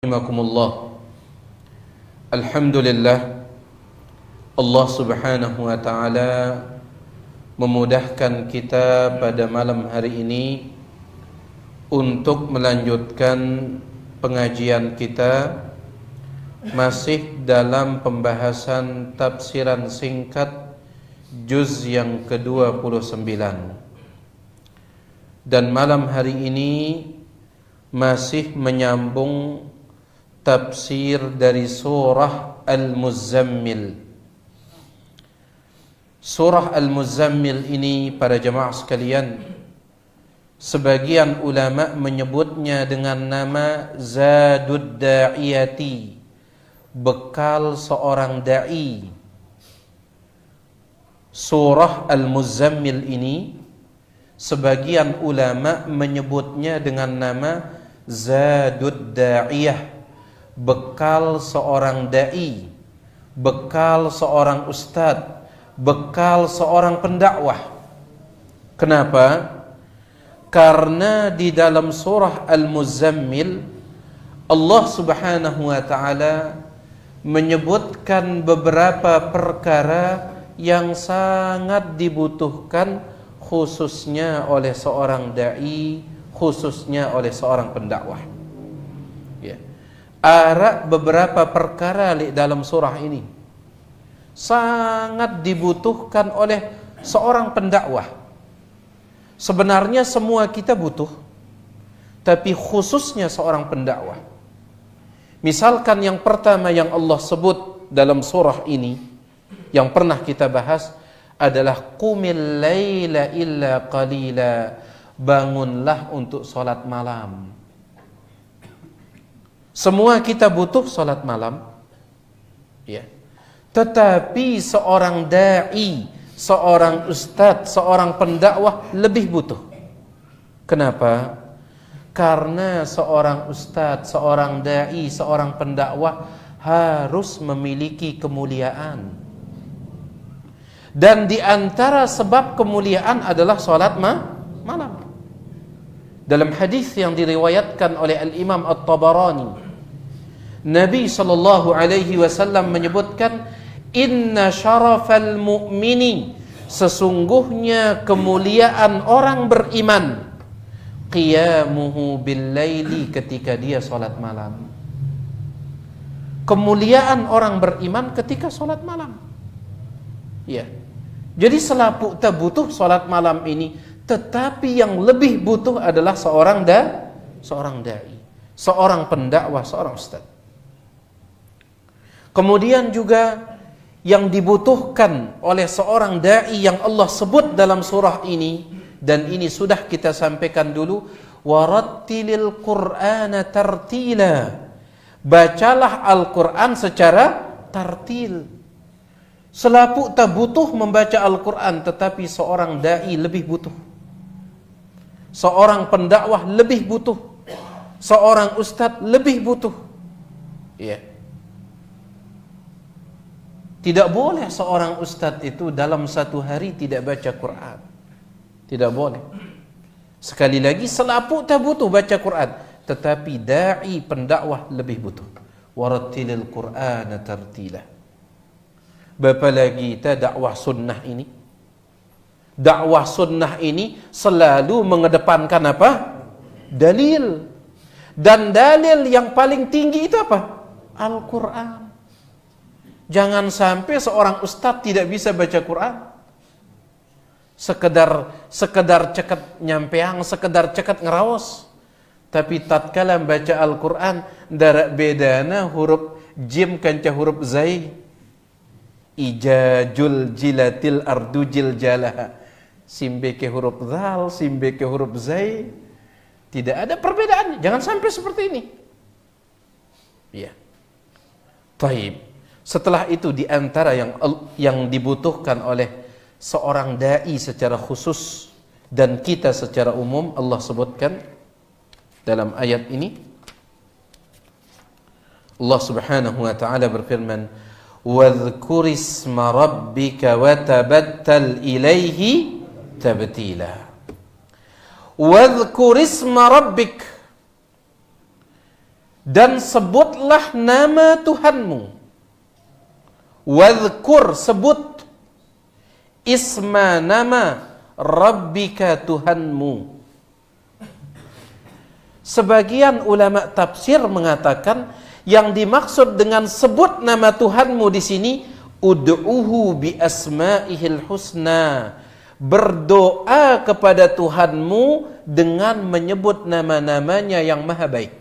Rahimakumullah. Alhamdulillah, Allah subhanahu wa ta'ala memudahkan kita pada malam hari ini untuk melanjutkan pengajian kita masih dalam pembahasan tafsiran singkat juz yang ke-29. Dan malam hari ini masih menyambung tafsir dari surah Al-Muzammil. Surah Al-Muzammil ini, para jemaah sekalian, sebagian ulama menyebutnya dengan nama Zadud Da'iyati, bekal seorang da'i. Surah Al-Muzammil ini sebagian ulama menyebutnya dengan nama Zadud Da'iyah, bekal seorang da'i, bekal seorang ustadz, bekal seorang pendakwah. Kenapa? Karena di dalam surah Al-Muzammil Allah subhanahu wa ta'ala menyebutkan beberapa perkara yang sangat dibutuhkan khususnya oleh seorang da'i, khususnya oleh seorang pendakwah. Ada beberapa perkara di dalam surah ini sangat dibutuhkan oleh seorang pendakwah. Sebenarnya semua kita butuh, tapi khususnya seorang pendakwah. Misalkan yang pertama yang Allah sebut dalam surah ini, yang pernah kita bahas, adalah qumil laila illa qalila, bangunlah untuk salat malam. Semua kita butuh salat malam, ya. Tetapi seorang da'i, seorang ustadz, seorang pendakwah lebih butuh. Kenapa? Karena seorang ustadz, seorang da'i, seorang pendakwah harus memiliki kemuliaan. Dan di antara sebab kemuliaan adalah salat malam. Dalam hadis yang diriwayatkan oleh Al-Imam At-Tabarani, Nabi sallallahu alaihi wasallam menyebutkan, inna syarafal mu'mini, sesungguhnya kemuliaan orang beriman, qiyamuhu bil laili, ketika dia salat malam. Kemuliaan orang beriman ketika salat malam. Ya. Jadi selaput tak butuh salat malam ini, tetapi yang lebih butuh adalah seorang da'i, seorang pendakwah, seorang ustaz. Kemudian juga yang dibutuhkan oleh seorang da'i yang Allah sebut dalam surah ini, dan ini sudah kita sampaikan dulu, warattilil qur'ana tartila, bacalah Al-Quran secara tartil. Selaput tak butuh membaca Al-Quran, tetapi seorang da'i lebih butuh, seorang pendakwah lebih butuh, seorang ustadz lebih butuh. Ya. Tidak boleh seorang ustadz itu dalam satu hari tidak baca Quran. Tidak boleh. Sekali lagi, selaput tak butuh baca Quran, tetapi da'i, pendakwah lebih butuh. Warattilil Qur'ana tartila. Berapa lagi kita dakwah sunnah ini? Dakwah sunnah ini selalu mengedepankan apa? Dalil. Dan dalil yang paling tinggi itu apa? Al-Quran. Jangan sampai seorang ustadz tidak bisa baca Quran. Sekedar cekat nyampeang, sekedar cekat ngeraos. Tapi tatkala baca Al-Quran, darak bedana huruf jim kanca huruf zai. Ijajul jilatil ardu jiljalaha. Simbe ke huruf zal, simbe ke huruf zai. Tidak ada perbedaan. Jangan sampai seperti ini. Ya. Taib. Setelah itu, di antara yang dibutuhkan oleh seorang da'i secara khusus dan kita secara umum, Allah sebutkan dalam ayat ini. Allah subhanahu wa ta'ala berfirman, wadhkurisma rabbika watabattal ilaihi tabtila. Wadhkurisma rabbik, Dan sebutlah nama Tuhanmu. Wadhkur, sebut. Isma, nama Rabbika, Tuhanmu. Sebagian ulama tafsir mengatakan yang dimaksud dengan sebut nama Tuhanmu di sini, ud'uhu bi asma'ihil husna. Berdoa kepada Tuhanmu dengan menyebut nama-namanya yang maha baik.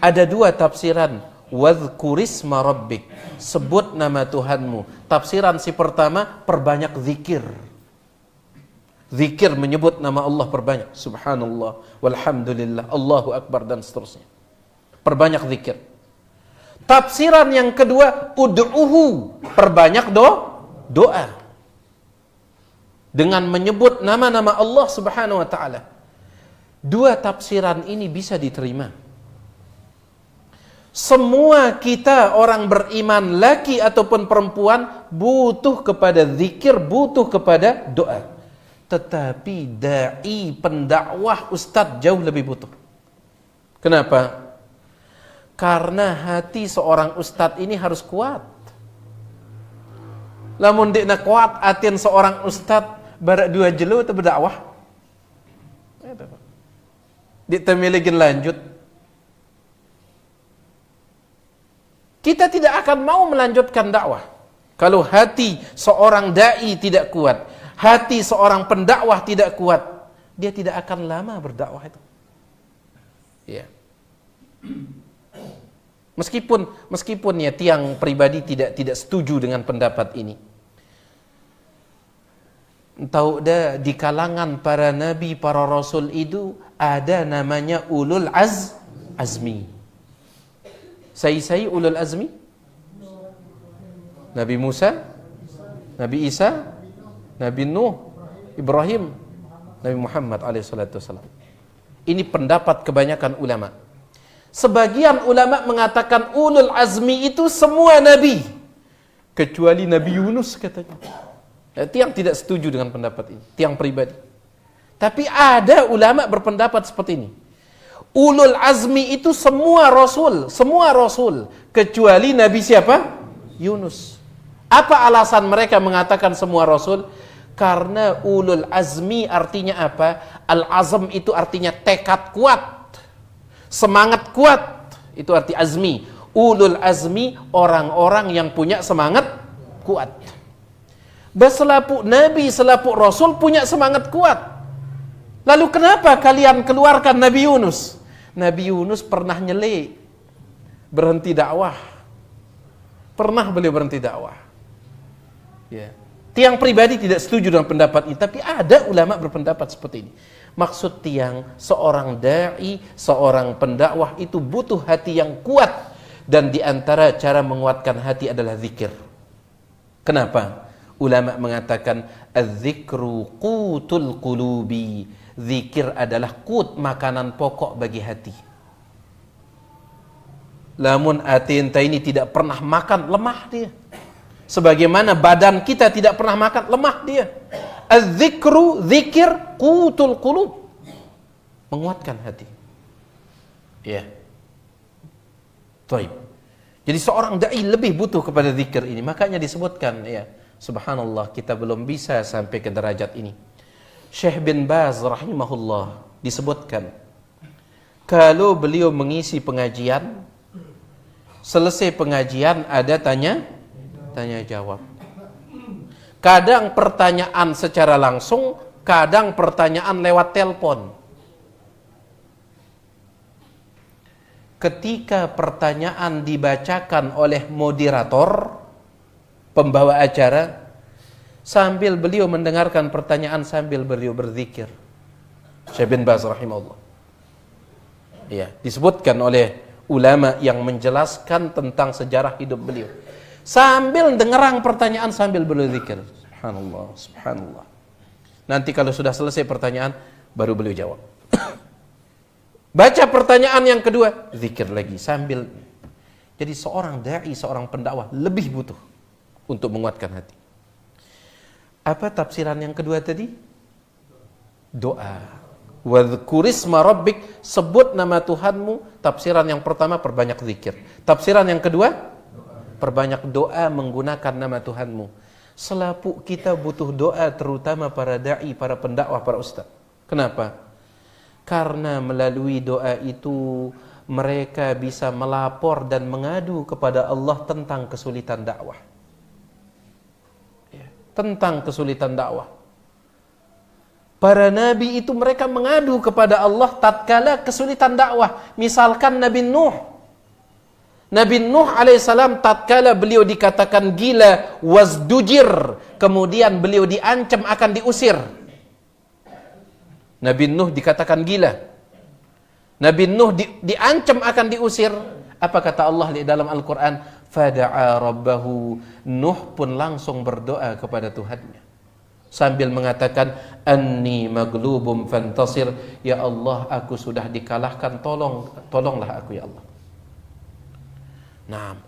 Ada dua tafsiran. Wadhkurisma rabbik, sebut nama Tuhanmu. Tafsiran si pertama, perbanyak zikir. Zikir menyebut nama Allah perbanyak. Subhanallah, walhamdulillah, Allahu Akbar, dan seterusnya. Perbanyak zikir. Tafsiran yang kedua, ud'uhu, perbanyak doa. Dengan menyebut nama-nama Allah Subhanahu wa ta'ala. Dua tafsiran ini bisa diterima. Semua kita orang beriman, laki ataupun perempuan, butuh kepada zikir, butuh kepada doa. Tetapi da'i, pendakwah, ustadz jauh lebih butuh. Kenapa? Karena hati seorang ustadz ini harus kuat. Lamun dikna kuat atin seorang ustadz barak dua jelo atau berdakwah. Ditemilikin lanjut. Kita tidak akan mau melanjutkan dakwah kalau hati seorang dai tidak kuat, hati seorang pendakwah tidak kuat, dia tidak akan lama berdakwah itu. Ya. Meskipun ya tiang pribadi tidak setuju dengan pendapat ini. Tahu dah, di kalangan para nabi, para rasul itu ada namanya ulul azmi. Sai ulul azmi? Nabi Musa, Nabi Isa, Nabi Nuh, Ibrahim, Nabi Muhammad alaihissalatu wassalam. Ini pendapat kebanyakan ulama. Sebagian ulama mengatakan ulul azmi itu semua nabi, kecuali Nabi Yunus katanya. Tiang tidak setuju dengan pendapat ini, tiang pribadi. Tapi ada ulama berpendapat seperti ini. Ulul azmi itu semua rasul, kecuali Nabi siapa? Yunus. Apa alasan mereka mengatakan semua rasul? Karena ulul azmi artinya apa? Al-azm itu artinya tekad kuat, semangat kuat, itu arti azmi. Ulul azmi orang-orang yang punya semangat kuat. Beselapuk nabi, selapuk rasul punya semangat kuat. Lalu kenapa kalian keluarkan Nabi Yunus? Nabi Yunus pernah nyelek, berhenti dakwah. Pernah beliau berhenti dakwah. Ya. Tiang pribadi tidak setuju dengan pendapat ini, tapi ada ulama berpendapat seperti ini. Maksud tiang, seorang da'i, seorang pendakwah itu butuh hati yang kuat. Dan di antara cara menguatkan hati adalah zikir. Kenapa? Ulama mengatakan, az-zikru qutul qulubi. Zikir adalah qut, makanan pokok bagi hati. Lamun hati enta ini tidak pernah makan, lemah dia. Sebagaimana badan kita tidak pernah makan, lemah dia. Az-zikru, zikir, qutul qulub, menguatkan hati. Ya. Baik. Jadi seorang dai lebih butuh kepada zikir ini. Makanya disebutkan, ya, subhanallah, kita belum bisa sampai ke derajat ini. Syekh bin Baz rahimahullah disebutkan, kalau beliau mengisi pengajian, selesai pengajian ada tanya jawab. Kadang pertanyaan secara langsung, kadang pertanyaan lewat telepon. Ketika pertanyaan dibacakan oleh moderator, pembawa acara, sambil beliau mendengarkan pertanyaan, sambil beliau berzikir. Syekh bin Baz rahimahullah. Ya, disebutkan oleh ulama yang menjelaskan tentang sejarah hidup beliau. Sambil dengarang pertanyaan, sambil beliau zikir. Subhanallah, subhanallah. Nanti kalau sudah selesai pertanyaan, baru beliau jawab. Baca pertanyaan yang kedua, zikir lagi sambil. Jadi seorang da'i, seorang pendakwah lebih butuh untuk menguatkan hati. Apa tafsiran yang kedua tadi? Doa. Wadhkurisma rabbik, sebut nama Tuhanmu. Tafsiran yang pertama, perbanyak zikir. Tafsiran yang kedua, perbanyak doa menggunakan nama Tuhanmu. Selaput kita butuh doa, terutama para da'i, para pendakwah, para ustaz. Kenapa? Karena melalui doa itu mereka bisa melapor dan mengadu kepada Allah tentang kesulitan dakwah. Tentang kesulitan dakwah. Para nabi itu mereka mengadu kepada Allah tatkala kesulitan dakwah. Misalkan Nabi Nuh. Nabi Nuh alaihissalam tatkala beliau dikatakan gila, wazdujir, kemudian beliau diancam akan diusir. Nabi Nuh dikatakan gila. Nabi Nuh diancam akan diusir. Apa kata Allah di dalam Al-Quran? Fada'a rabbahu. Nuh pun langsung berdoa kepada Tuhannya sambil mengatakan, anni maglubum fantasir, ya Allah, aku sudah dikalahkan, tolonglah aku ya Allah. Nah,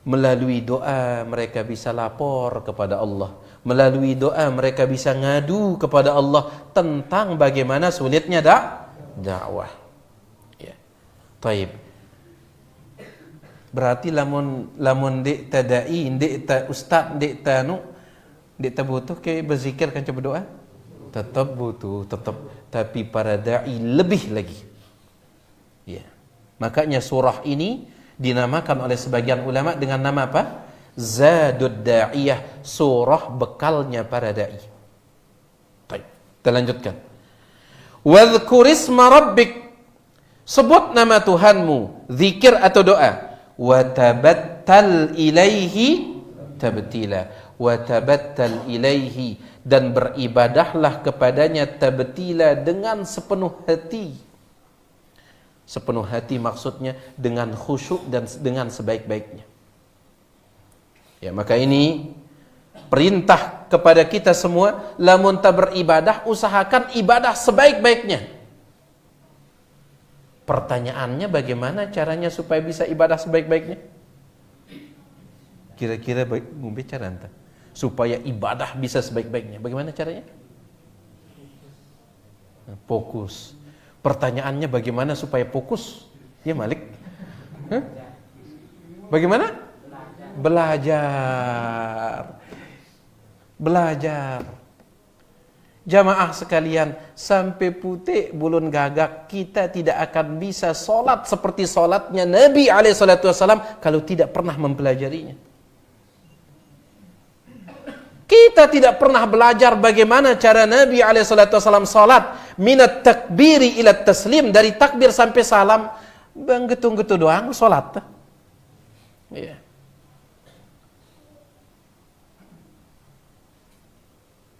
melalui doa mereka bisa lapor kepada Allah. Melalui doa mereka bisa ngadu kepada Allah tentang bagaimana sulitnya dakwah. Ya. Taib. Berarti lamun dek ta dai, dek ta ustaz, dek ta butuh ke berzikir kan coba doa? Tetap butuh, tetap. Tapi para dai lebih lagi. Ya. Makanya surah ini dinamakan oleh sebagian ulama dengan nama apa? Zadud Da'iyah, surah bekalnya para dai. Baik, kita lanjutkan. Wadhkurisma rabbik, sebut nama Tuhanmu, zikir atau doa. Wa tabattal ilaihi tabtila. Wa tabattal ilaihi, dan beribadahlah kepadanya tabtila, dengan sepenuh hati. Sepenuh hati maksudnya dengan khusyuk dan dengan sebaik-baiknya. Ya, maka ini perintah kepada kita semua, lamun ta beribadah, usahakan ibadah sebaik-baiknya. Pertanyaannya, bagaimana caranya supaya bisa ibadah sebaik-baiknya? Kira-kira mau bicara anta supaya ibadah bisa sebaik-baiknya, bagaimana caranya? Fokus. Pertanyaannya, bagaimana supaya fokus? Ya Malik? Bagaimana? Belajar. Jamaah sekalian, sampai putih bulun gagak kita tidak akan bisa solat seperti solatnya Nabi SAW kalau tidak pernah mempelajarinya. Kita tidak pernah belajar bagaimana cara Nabi SAW salat, minat takbiri ila taslim, dari takbir sampai salam, bang getung-getung doang salat. Ya.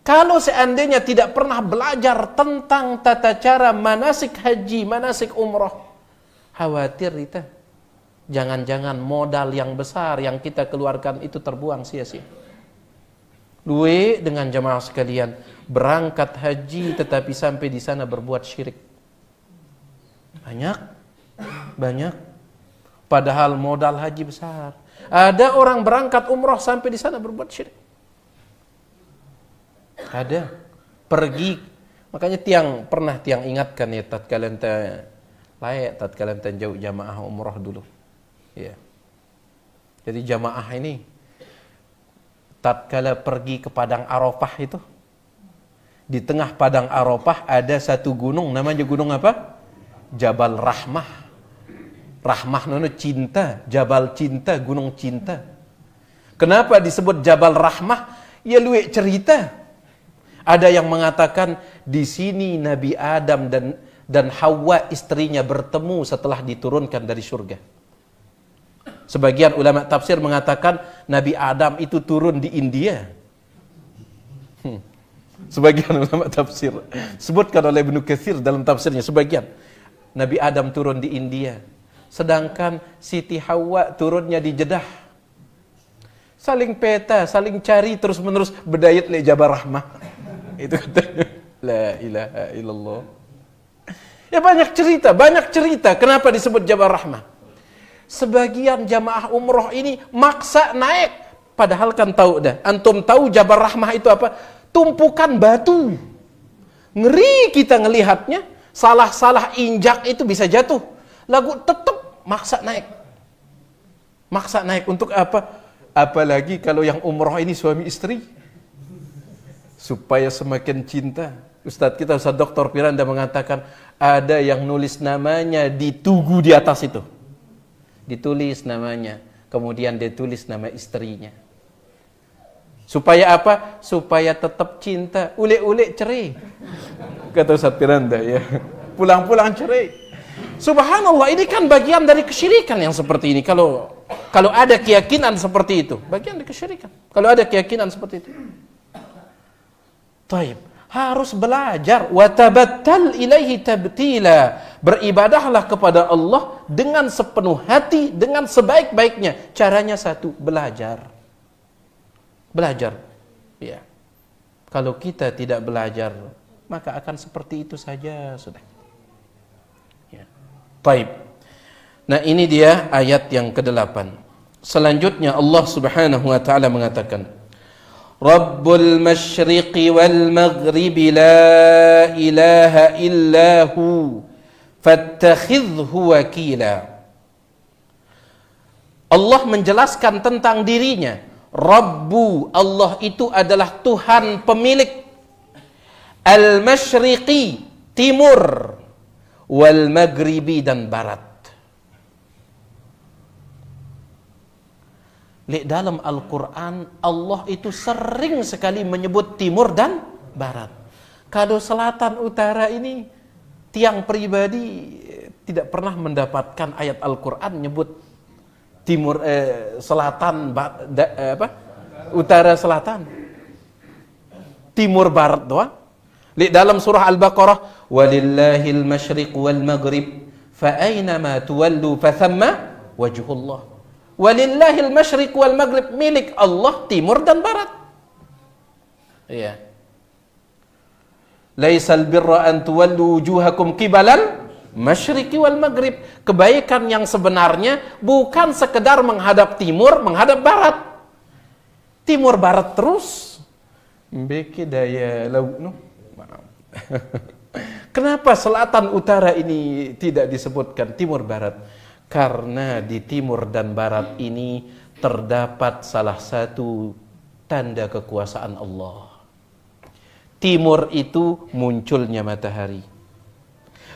Kalau seandainya tidak pernah belajar tentang tata cara manasik haji, manasik umrah, khawatir kita, jangan-jangan modal yang besar yang kita keluarkan itu terbuang sia-sia. Dua dengan jamaah sekalian, berangkat haji tetapi sampai di sana berbuat syirik. Banyak. Padahal modal haji besar. Ada orang berangkat umrah sampai di sana berbuat syirik. Ada. Pergi. Makanya pernah tiang ingatkan ya, tatkala ente layak, tatkala ente jauh jamaah umrah dulu. Ya. Jadi jamaah ini tatkala pergi ke padang Arafah itu, di tengah padang Arafah ada satu gunung, namanya gunung apa? Jabal Rahmah. Rahmah nono cinta, Jabal cinta, gunung cinta. Kenapa disebut Jabal Rahmah? Ya luwek cerita. Ada yang mengatakan di sini Nabi Adam dan Hawa istrinya bertemu setelah diturunkan dari surga. Sebagian ulama tafsir mengatakan Nabi Adam itu turun di India. Sebagian ulama tafsir sebutkan oleh Ibnu Katsir dalam tafsirnya, sebagian Nabi Adam turun di India, sedangkan Siti Hawa turunnya di Jeddah. Saling peta, saling cari terus-menerus, bedayat li Jabal Rahmah. Itu katanya. La ilaha illallah. Ya banyak cerita. Kenapa disebut Jabal Rahmah? Sebagian jamaah umroh ini maksa naik, padahal kan tahu dah. Antum tahu Jabal Rahmah itu apa? Tumpukan batu. Ngeri kita ngelihatnya. Salah-salah injak itu bisa jatuh. Lagu tetap maksa naik. Maksa naik untuk apa? Apalagi kalau yang umroh ini suami istri. Supaya semakin cinta. Ustadz kita, Ustadz Dr. Piranda mengatakan, ada yang nulis namanya di tugu di atas itu. Ditulis namanya. Kemudian ditulis nama istrinya. Supaya apa? Supaya tetap cinta. Ule-ule cerai. Kata Ustadz Piranda ya. Pulang-pulang cerai. Subhanallah, ini kan bagian dari kesyirikan yang seperti ini. Kalau ada keyakinan seperti itu, bagian dari kesyirikan. Kalau ada keyakinan seperti itu. Taib, harus belajar. Wa tabattal ilaihi tabtila. Beribadahlah kepada Allah dengan sepenuh hati, dengan sebaik-baiknya. Caranya satu, belajar. Belajar. Ya. Kalau kita tidak belajar, maka akan seperti itu saja sudah. Ya. Baik. Nah, ini dia ayat yang ke-8. Selanjutnya Allah Subhanahu wa taala mengatakan, Rabbul masyriqi wal maghribi la ilaha illahu fattakhidhu wakila. Allah menjelaskan tentang dirinya. Rabbu, Allah itu adalah Tuhan pemilik. Al-masyriqi, timur. Wal maghribi, dan barat. Dalam Al-Quran, Allah itu sering sekali menyebut timur dan barat. Kalau selatan utara ini, tiang pribadi tidak pernah mendapatkan ayat Al-Quran menyebut timur, selatan, utara, selatan, timur, barat doang. Dalam surah Al-Baqarah, walillahil masyriq wal maghrib fa aynama tuwallu fa thamma wajhullah. Walillahil masyriq wal maghrib, milik Allah timur dan barat. Iya. Laisal birra an tuwallu wujuhakum qibalal masyriqi wal maghrib. Kebaikan yang sebenarnya bukan sekedar menghadap timur, menghadap barat. Timur barat terus. Beki daya laut. Kenapa selatan utara ini tidak disebutkan timur barat? Karena di timur dan barat ini terdapat salah satu tanda kekuasaan Allah. Timur itu munculnya matahari.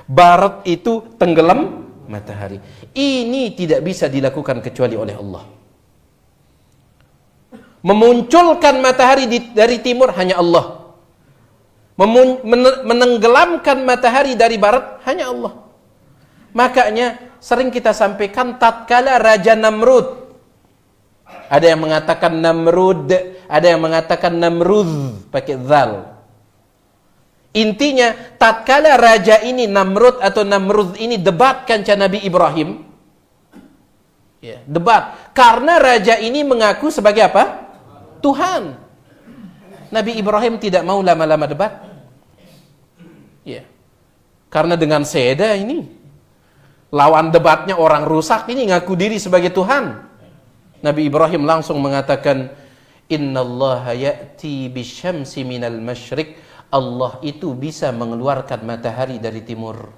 Barat itu tenggelam matahari. Ini tidak bisa dilakukan kecuali oleh Allah. Memunculkan matahari dari timur hanya Allah. Menenggelamkan matahari dari barat hanya Allah. Makanya sering kita sampaikan tatkala Raja Namrud. Ada yang mengatakan Namrud, ada yang mengatakan Namrud pakai zal. Intinya, tatkala raja ini Namrud atau Namrud ini debatkan Nabi Ibrahim. Ya, debat. Karena raja ini mengaku sebagai apa? Tuhan. Nabi Ibrahim tidak mau lama-lama debat. Ya. Karena dengan seda ini, lawan debatnya orang rusak ini ngaku diri sebagai Tuhan. Nabi Ibrahim langsung mengatakan, Innallaha ya'ti bisyamsi minal masyriq. Allah itu bisa mengeluarkan matahari dari timur.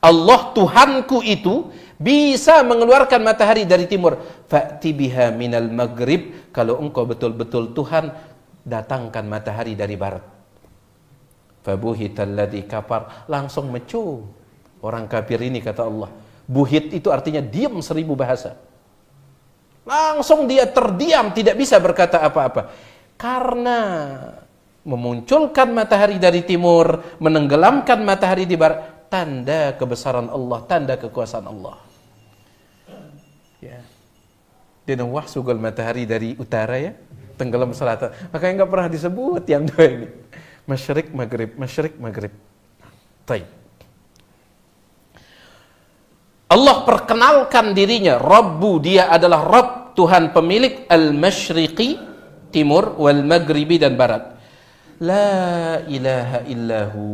Allah Tuhanku itu bisa mengeluarkan matahari dari timur. Fa'ti biha minal maghrib. Kalau engkau betul-betul Tuhan, datangkan matahari dari barat. Fabuhital ladzi kafar. Langsung mecu orang kafir ini, kata Allah. Buhit itu artinya diam 1000 bahasa. Langsung dia terdiam, tidak bisa berkata apa-apa. Karena memunculkan matahari dari timur, menenggelamkan matahari di barat, tanda kebesaran Allah, tanda kekuasaan Allah. Ya. Dia wah sugal matahari dari utara ya, tenggelam selatan. Makanya enggak pernah disebut yang dua ini. Masyriq maghrib, masyriq maghrib. Baik. Allah perkenalkan dirinya, Rabbu, dia adalah Rabb, Tuhan pemilik al-masyriqi, timur, wal maghribi, dan barat. La ilaha illahu.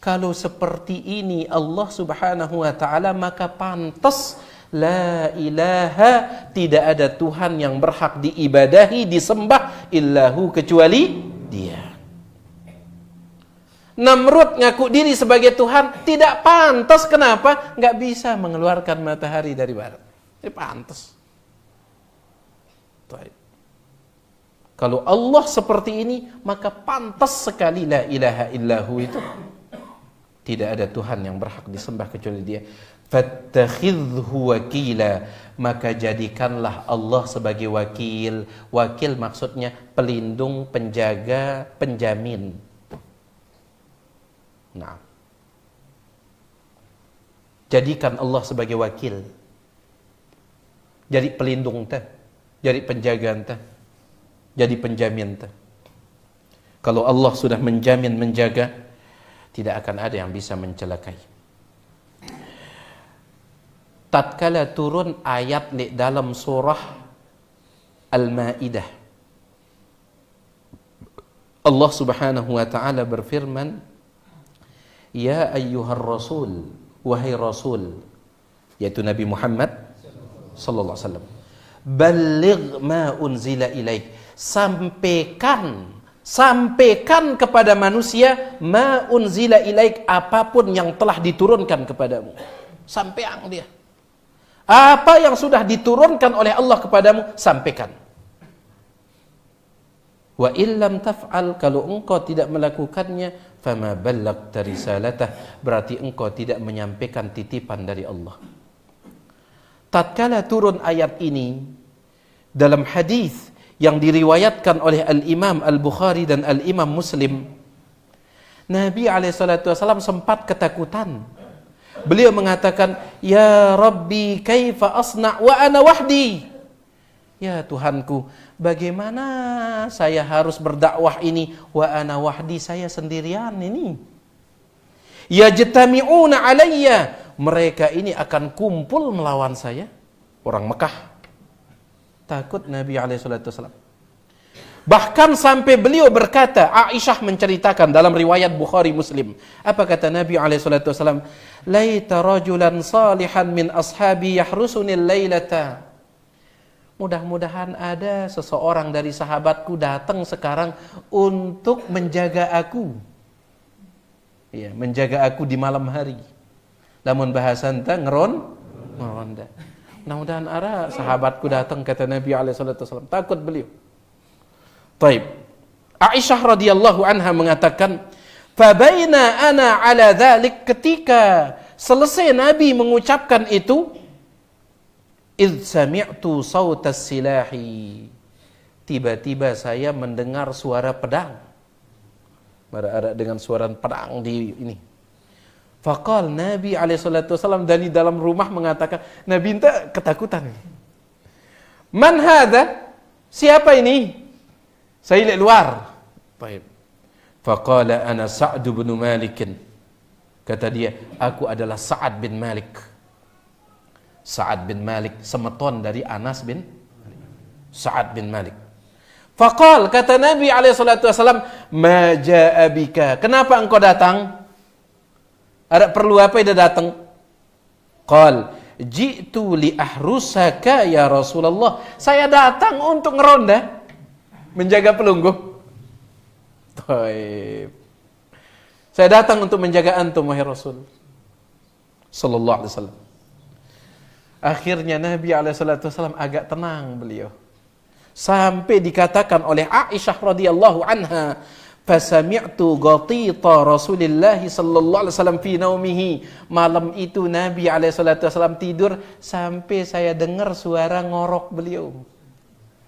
Kalau seperti ini Allah Subhanahu wa ta'ala, maka pantas la ilaha, tidak ada Tuhan yang berhak diibadahi, disembah, illahu, kecuali Dia. Namrud ngaku diri sebagai Tuhan, tidak pantas. Kenapa? Nggak bisa mengeluarkan matahari dari barat. Ini pantas. Kalau Allah seperti ini, maka pantas sekali la ilaha illahu itu. Tidak ada Tuhan yang berhak disembah kecuali Dia. Fattakhidhu wakila, maka jadikanlah Allah sebagai wakil. Wakil maksudnya pelindung, penjaga, penjamin. Nah, jadikan Allah sebagai wakil. Jadi pelindung teh, jadi penjagaan teh, jadi penjamin teh. Kalau Allah sudah menjamin, menjaga, tidak akan ada yang bisa mencelakai. Tatkala turun ayat di dalam surah Al-Maidah, Allah Subhanahu wa taala berfirman, "Ya ayyuhar rasul, wahai rasul," yaitu Nabi Muhammad sallallahu alaihi wasallam, "balligh ma unzila ilaik." Sampaikan kepada manusia ma unzila ilaik, apapun yang telah diturunkan kepadamu. Sampaikan dia. Apa yang sudah diturunkan oleh Allah kepadamu, sampaikan. Wa illam taf'al, kalau engkau tidak melakukannya, fama ballaghta risalatah, berarti engkau tidak menyampaikan titipan dari Allah. Tatkala turun ayat ini dalam hadis yang diriwayatkan oleh Al-Imam Al-Bukhari dan Al-Imam Muslim, Nabi SAW sempat ketakutan. Beliau mengatakan, "Ya Rabbi, kaifa asna' wa ana wahdi?" Ya Tuhanku, bagaimana saya harus berdakwah ini wa ana wahdi, saya sendirian ini. Yajtami'una alayya, mereka ini akan kumpul melawan saya. Orang Mekah. Takut Nabi SAW. Bahkan sampai beliau berkata, Aisyah menceritakan dalam riwayat Bukhari Muslim. Apa kata Nabi SAW? "Laita rajulan salihan min ashabi yahrusunil laylata." Mudah-mudahan ada seseorang dari sahabatku datang sekarang untuk menjaga aku. Ya, menjaga aku di malam hari. Namun bahasa enta ngeronda. Mudah-mudahan ada sahabatku datang, kata Nabi SAW. Takut beliau. Taib. Aisyah radhiyallahu anha mengatakan, "Fabaina ana ala dzalik," ketika selesai Nabi mengucapkan itu, "id sami'tu sautas silahi." Tiba-tiba saya mendengar suara pedang. Ada dengan suara pedang di ini. Faqal Nabi SAW dari dalam rumah mengatakan, Nabi entah ketakutan. "Man hadha?" Siapa ini? Saya lihat luar. Baik. Faqala ana Sa'd bin Malik. Kata dia, aku adalah Sa'ad bin Malik. Sa'ad bin Malik, semeton dari Anas bin Malik. Sa'ad bin Malik. Faqal, kata Nabi SAW, "Ma ja'a bika?" Kenapa engkau datang? Ada perlu apa dia datang? Qal, "Ji'tu li ahrusaka ya Rasulullah." Saya datang untuk ngeronda, menjaga pelunggu. Taib. Saya datang untuk menjaga antum wahai Rasul sallallahu alaihi wasallam. Akhirnya Nabi SAW agak tenang beliau. Sampai dikatakan oleh Aisyah radhiyallahu anha, "Fasami'tu ghatita Rasulillah sallallahu alaihi wasallam fi naumihi." Malam itu Nabi SAW tidur, sampai saya dengar suara ngorok beliau.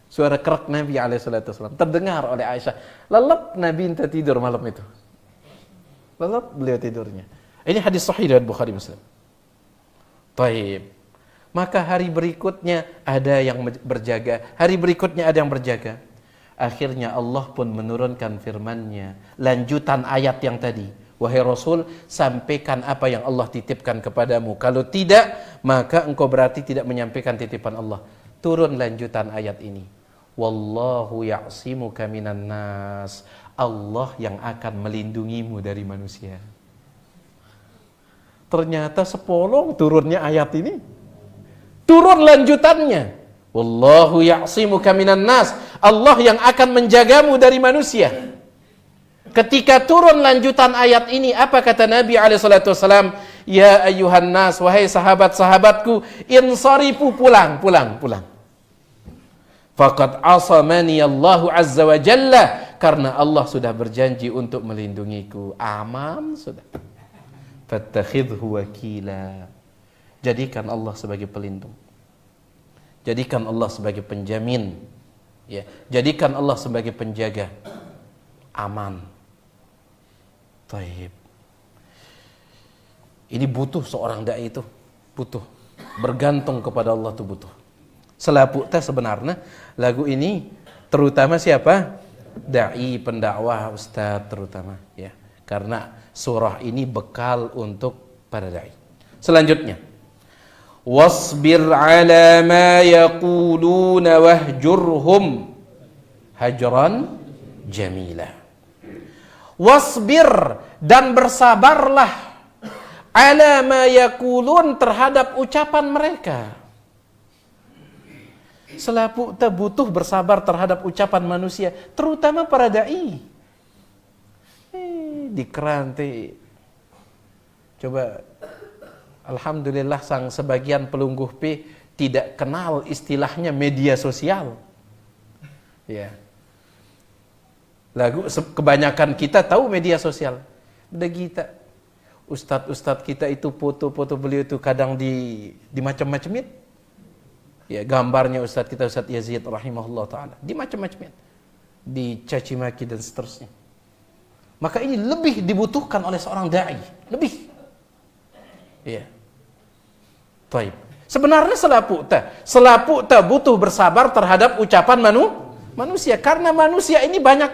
Suara kerak Nabi SAW terdengar oleh Aisyah. Lelap Nabi entah tidur malam itu. Lelap beliau tidurnya. Ini hadis sahih dari Bukhari Muslim. Taib. Maka hari berikutnya ada yang berjaga, hari berikutnya ada yang berjaga. Akhirnya Allah pun menurunkan firman-Nya, lanjutan ayat yang tadi. Wahai Rasul, sampaikan apa yang Allah titipkan kepadamu. Kalau tidak, maka engkau berarti tidak menyampaikan titipan Allah. Turun lanjutan ayat ini. Wallahu ya'simuka minan nas. Allah yang akan melindungimu dari manusia. Ternyata sepolong turunnya ayat ini. Turun lanjutannya. Wallahu ya'simuka minan nas. Allah yang akan menjagamu dari manusia. Ketika turun lanjutan ayat ini, apa kata Nabi SAW? Ya ayuhan nas, wahai sahabat-sahabatku, insarifu, pulang. Faqad asamani Allahu azza wa jalla, karena Allah sudah berjanji untuk melindungiku. Aman sudah. Fattakhidhu wakila. Jadikan Allah sebagai pelindung. Jadikan Allah sebagai penjamin. Ya, jadikan Allah sebagai penjaga. Aman. Taib. Ini butuh seorang dai itu, butuh bergantung kepada Allah itu butuh. Selaput teh sebenarnya lagu ini terutama siapa? Dai, pendakwah, ustaz terutama ya. Karena surah ini bekal untuk para dai. Selanjutnya, wasbir ala ma yaquluna wahjurhum hajran jamila. Wasbir, dan bersabarlah, ala ma yaqulun, terhadap ucapan mereka. Selapu kita butuh bersabar terhadap ucapan manusia, terutama para dai. Di keranti. Coba, alhamdulillah sang sebagian pelungguh P tidak kenal istilahnya media sosial. Ya. Lagu kebanyakan kita tahu media sosial. Udah kita, ustadz kita itu foto-foto beliau itu kadang di macam-macamin. Ya, gambarnya ustadz kita, Ustadz Yazid rahimahullah taala, di macam-macamin, dicaci maki dan seterusnya. Maka ini lebih dibutuhkan oleh seorang dai, lebih. Ya. Taib. Sebenarnya selapu ta butuh bersabar terhadap ucapan manusia, karena manusia ini banyak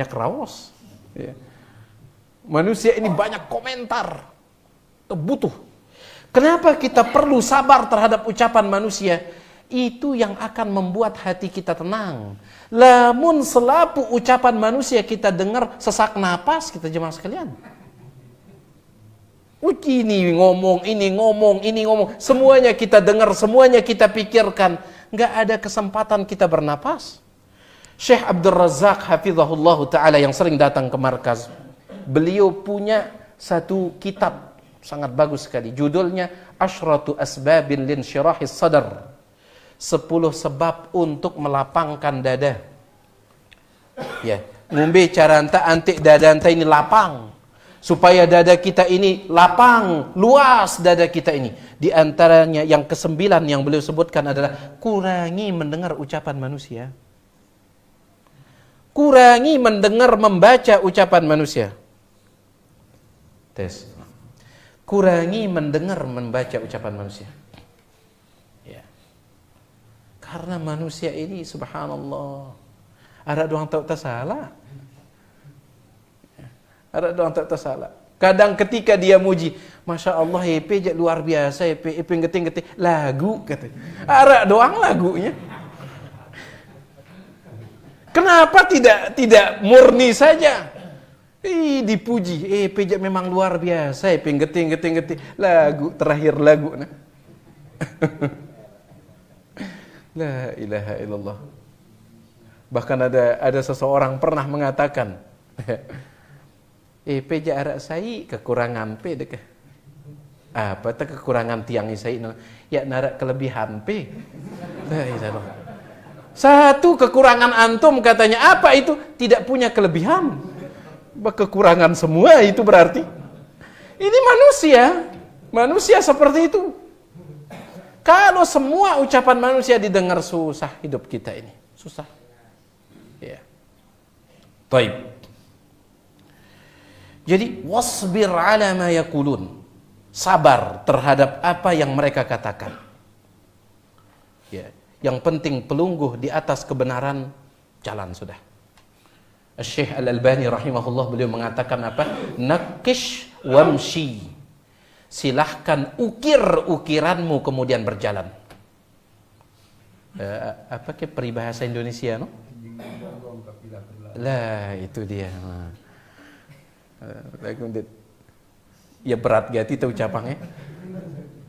rawas. Ya. Manusia ini banyak komentar. Butuh. Kenapa kita perlu sabar terhadap ucapan manusia? Itu yang akan membuat hati kita tenang. Lamun selapu ucapan manusia kita dengar sesak napas, kita jemaah sekalian. Ini ngomong. Semuanya kita dengar, semuanya kita pikirkan. Nggak ada kesempatan kita bernapas. Syekh Abdul Razak hafizahullah ta'ala yang sering datang ke markaz, beliau punya satu kitab sangat bagus sekali, judulnya Asyratu Asbabin Linsyirahis Sadar, 10 sebab untuk melapangkan dada. Ya, ngombe cara antik dada ini lapang, supaya dada kita ini lapang, luas dada kita ini. Di antaranya yang ke-9 yang beliau sebutkan adalah kurangi mendengar ucapan manusia. Kurangi mendengar, membaca ucapan manusia. Tes. Kurangi mendengar, membaca ucapan manusia. Ya. Karena manusia ini subhanallah, ada doang tak salah. Ada doang tak salah. Kadang ketika dia muji, Masya Allah, EP luar biasa, EP ngeting-ngeting lagu katanya. Ada doang lagunya. Kenapa tidak murni saja? Dipuji, pejak memang luar biasa, ngeting lagu terakhir lagu. Nah. La ilaha illallah. Bahkan ada seseorang pernah mengatakan, pejak arak saya kekurangan dek. Apa tak kekurangan tiang saya? Ya narak kelebihan La ilaha. Satu kekurangan antum katanya, apa itu? Tidak punya kelebihan. Kekurangan semua itu berarti. Ini manusia seperti itu. Kalau semua ucapan manusia didengar, susah hidup kita ini, susah. Ya. Baik. Jadi wasbir ala ma yaqulun, sabar terhadap apa yang mereka katakan. Ya. Yang penting pelungguh di atas kebenaran, jalan sudah. Syekh Al-Albani rahimahullah beliau mengatakan apa? Nakish wamshi. Silahkan ukir ukiranmu kemudian berjalan. Apa ke peribahasa Indonesia no? Lah itu dia. Ya berat gati tahu ucapannya.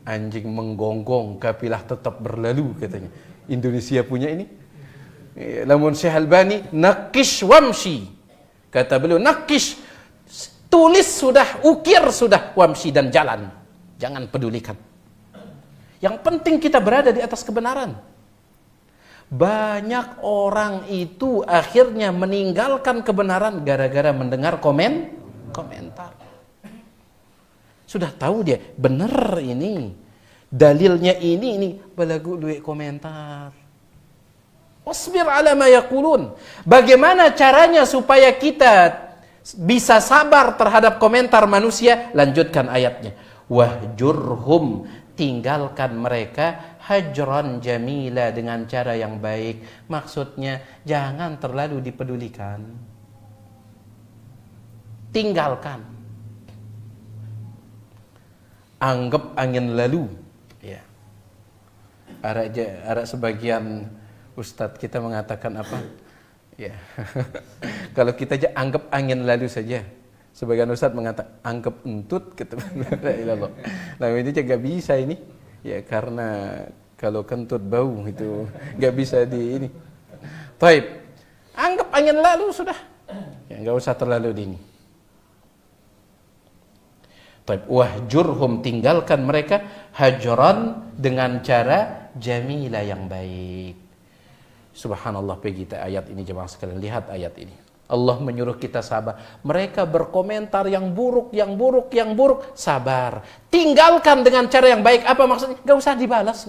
Anjing menggonggong kapilah tetap berlalu katanya. Indonesia punya ini. Namun Syekh Albani nakish wamshi. Kata beliau, nakish, tulis sudah, ukir sudah, wamsi dan jalan. Jangan pedulikan. Yang penting kita berada di atas kebenaran. Banyak orang itu akhirnya meninggalkan kebenaran gara-gara mendengar komentar. Sudah tahu dia, benar ini. Dalilnya ini balagu duit komentar. Wasbir ala ma yaqulun. Bagaimana caranya supaya kita bisa sabar terhadap komentar manusia? Lanjutkan ayatnya. Wahjurhum, tinggalkan mereka hajran jamila, dengan cara yang baik. Maksudnya jangan terlalu dipedulikan. Tinggalkan. Anggap angin lalu. Ya. Ada sebagian Ustadz kita mengatakan apa? Ya. Kalau kita aja anggap angin lalu saja. Sebagian Ustadz mengatakan anggap entut, kata Allah. Nah, ini juga bisa ini. Ya, karena kalau kentut bau itu nggak bisa di ini. Taib. Anggap angin lalu sudah. Ya, nggak usah terlalu dini. Taib. Wahjurhum, tinggalkan mereka hajran, dengan cara jamila, yang baik. Subhanallah, pergi ayat ini jemaah sekalian, lihat ayat ini. Allah menyuruh kita sabar. Mereka berkomentar yang buruk, sabar. Tinggalkan dengan cara yang baik. Apa maksudnya? Gak usah dibalas.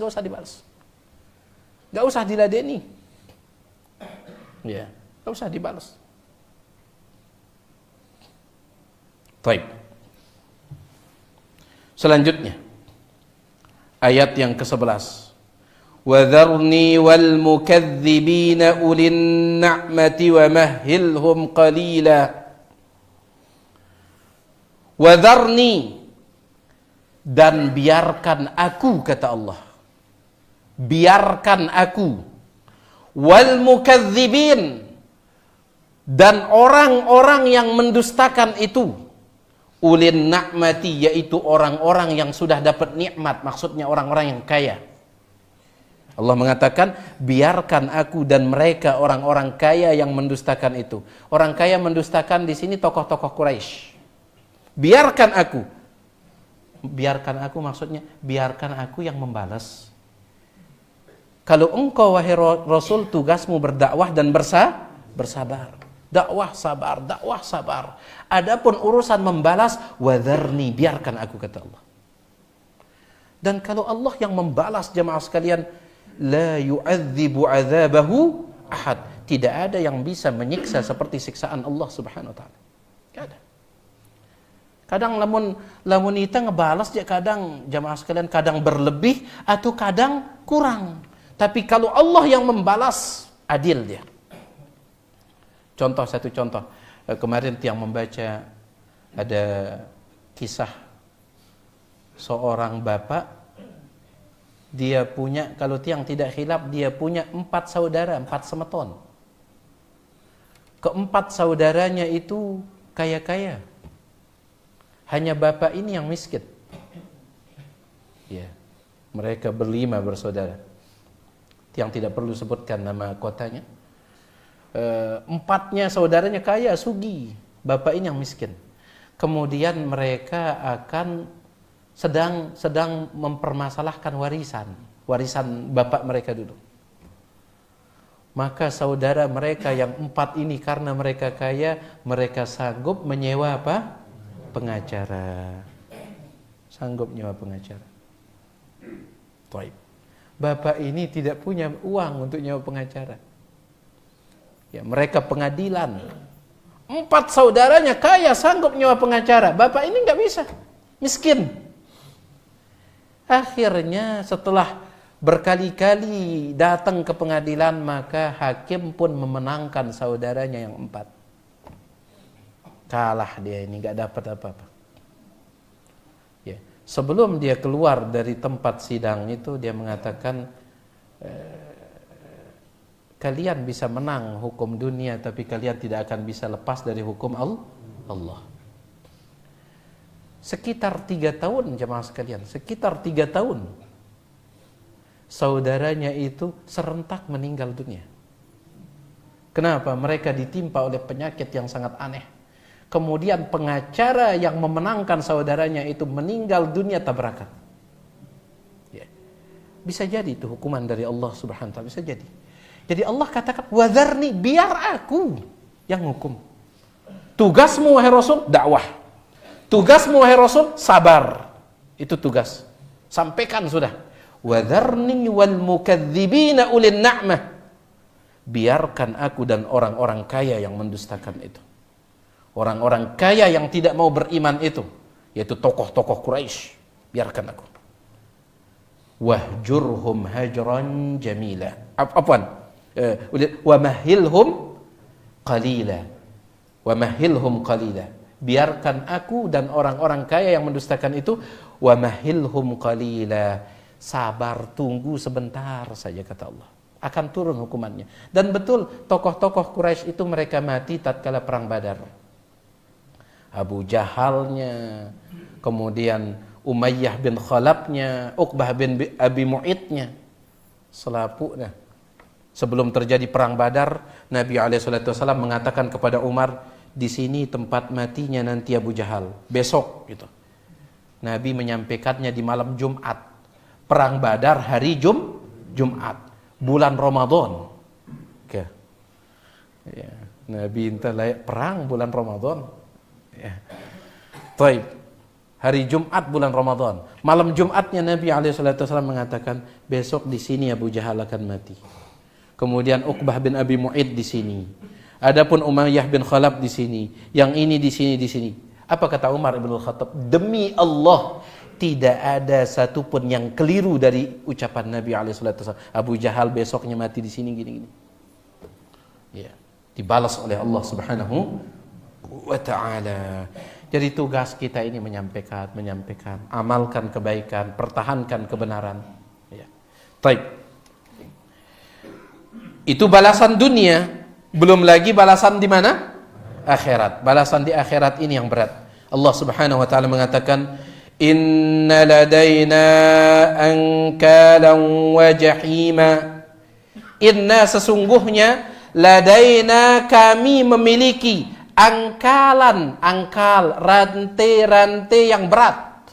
Gak usah diladeni. Ya, gak usah dibalas. Baik. Selanjutnya, ayat yang ke-11. وَذَرْنِي وَالْمُكَذِّبِينَ أُولِي النَّعْمَةِ وَمَهِّلْهُمْ قَلِيلًا. وَذَرْنِي, dan biarkan aku, kata Allah. Biarkan aku. وَالْمُكَذِّبِينَ, dan orang-orang yang mendustakan itu. Ulin na'mati, yaitu orang-orang yang sudah dapat nikmat, maksudnya orang-orang yang kaya. Allah mengatakan, biarkan aku dan mereka orang-orang kaya yang mendustakan itu. Orang kaya mendustakan di sini tokoh-tokoh Quraisy. Biarkan aku. Biarkan aku maksudnya, biarkan aku yang membalas. Kalau engkau wahai Rasul, tugasmu berdakwah dan bersabar. Dakwah sabar. Adapun urusan membalas, wadharni, biarkan aku, kata Allah. Dan kalau Allah yang membalas, jemaah sekalian, la yu'adzibu 'adzabahu ahad. Tidak ada yang bisa menyiksa seperti siksaan Allah Subhanahu wa taala. Tidak ada. Kadang lamun kita ngebalas dia, kadang jamaah sekalian, kadang berlebih atau kadang kurang. Tapi kalau Allah yang membalas, adil dia. Satu contoh. Kemarin tiang membaca ada kisah seorang bapak. Dia punya, kalau tiang tidak khilaf, dia punya 4 saudara, 4 semeton. Keempat saudaranya itu kaya-kaya. Hanya bapak ini yang miskin. Ya, mereka berlima bersaudara. Tiang tidak perlu sebutkan nama kotanya. 4-nya saudaranya kaya, sugi. Bapak ini yang miskin. Kemudian mereka akan sedang mempermasalahkan warisan bapak mereka dulu. Maka saudara mereka yang 4 ini, karena mereka kaya, mereka sanggup menyewa apa? Pengacara. Sanggup menyewa pengacara. Baik. Bapak ini tidak punya uang untuk nyewa pengacara. Ya, mereka pengadilan. 4 saudaranya kaya, sanggup nyewa pengacara. Bapak ini nggak bisa, miskin. Akhirnya setelah berkali-kali datang ke pengadilan, maka hakim pun memenangkan saudaranya yang 4. Kalah dia ini, gak dapat apa-apa. Ya. Sebelum dia keluar dari tempat sidang itu, dia mengatakan, kalian bisa menang hukum dunia, tapi kalian tidak akan bisa lepas dari hukum Allah. Sekitar 3 tahun jemaah sekalian, sekitar 3 tahun saudaranya itu serentak meninggal dunia. Kenapa? Mereka ditimpa oleh penyakit yang sangat aneh. Kemudian pengacara yang memenangkan saudaranya itu meninggal dunia tabrakan. Ya. Bisa jadi itu hukuman dari Allah Subhanahu wa taala, bisa jadi. Jadi Allah katakan, "Wadharni", biar aku yang hukum. Tugasmu wahai Rasul dakwah. Tugasmu wahai Rasul sabar. Itu tugas. Sampaikan sudah. Wadharni wal mukadzibina ulil na'mah. Biarkan aku dan orang-orang kaya yang mendustakan itu. Orang-orang kaya yang tidak mau beriman itu, yaitu tokoh-tokoh Quraisy. Biarkan aku. Wahjurhum hajran jamila. Afwan. Wa mahilhum qalila. Wa mahilhum qalila. Biarkan aku dan orang-orang kaya yang mendustakan itu, wa mahilhum qalila. Sabar, tunggu sebentar saja kata Allah. Akan turun hukumannya. Dan betul tokoh-tokoh Quraisy itu mereka mati tatkala perang Badar. Abu Jahalnya, kemudian Umayyah bin Khalafnya, Uqbah bin Abi Mu'idnya, selapuknya. Sebelum terjadi perang Badar, Nabi SAW mengatakan kepada Umar, di sini tempat matinya nanti Abu Jahal, besok gitu. Nabi menyampaikannya di malam Jumat. Perang Badar hari Jumat. Bulan Ramadan. Oke. Ya, Nabi entah layak perang bulan Ramadan. Ya. Baik. Hari Jumat bulan Ramadan. Malam Jumatnya Nabi SAW mengatakan, besok di sini Abu Jahal akan mati. Kemudian Uqbah bin Abi Mu'id di sini. Adapun Umayyah bin Khalaf di sini. Yang ini di sini di sini. Apa kata Umar bin Khattab? Demi Allah, tidak ada satupun yang keliru dari ucapan Nabi SAW. Abu Jahal besoknya mati di sini gini-gini. Ya, dibalas oleh Allah Subhanahu wa taala. Jadi tugas kita ini menyampaikan, amalkan kebaikan, pertahankan kebenaran. Ya. Baik. Itu balasan dunia, belum lagi balasan di mana? Akhirat. Balasan di akhirat ini yang berat. Allah Subhanahu wa taala mengatakan, Inna ladaina ankalan wa jahima. Inna sesungguhnya ladaina kami memiliki angkalan, rantai-rantai yang berat.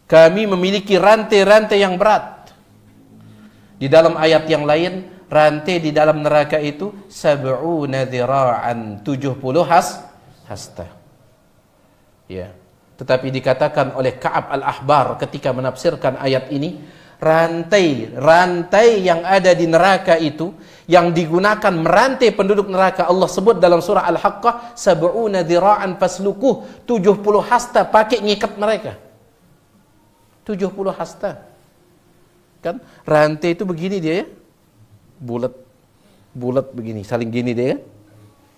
Kami memiliki rantai-rantai yang berat. Di dalam ayat yang lain, rantai di dalam neraka itu sab'una dhira'an, 70 hasta. Ya. Tetapi dikatakan oleh Ka'ab al-Ahbar ketika menafsirkan ayat ini, rantai yang ada di neraka itu yang digunakan merantai penduduk neraka, Allah sebut dalam surah Al-Haqqah, sab'una dhira'an faslukuh, 70 hasta pakai ngikat mereka. 70 hasta. Kan rantai itu begini dia ya. Bulat begini, saling gini dia kan.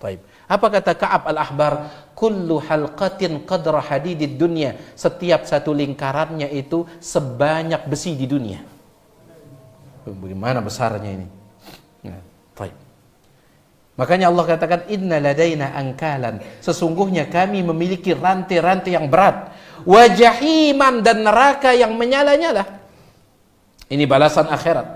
Baik. Apa kata Ka'ab al-Ahbar? Kullu halqatin qadra hadidid dunya. Setiap satu lingkarannya itu sebanyak besi di dunia. Bagaimana besarnya ini? Nah, baik. Makanya Allah katakan inna ladaina angkalan. Sesungguhnya kami memiliki rantai-rantai yang berat. Wa jahiman, dan neraka yang menyala-nyala. Ini balasan akhirat.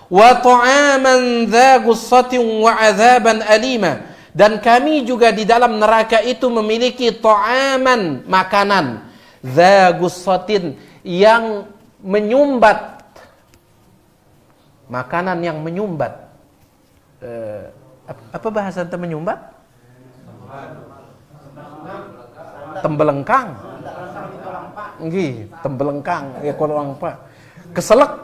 Wa ta'aman dha gussatin wa 'adzaban alima. Dan kami juga di dalam neraka itu memiliki ta'aman, makanan, dha gussatin, yang menyumbat. Makanan yang menyumbat. Apa bahasa tentang menyumbat? Tembelengkang. Nggih, tembelengkang ya kalau orang Pak. Keselak.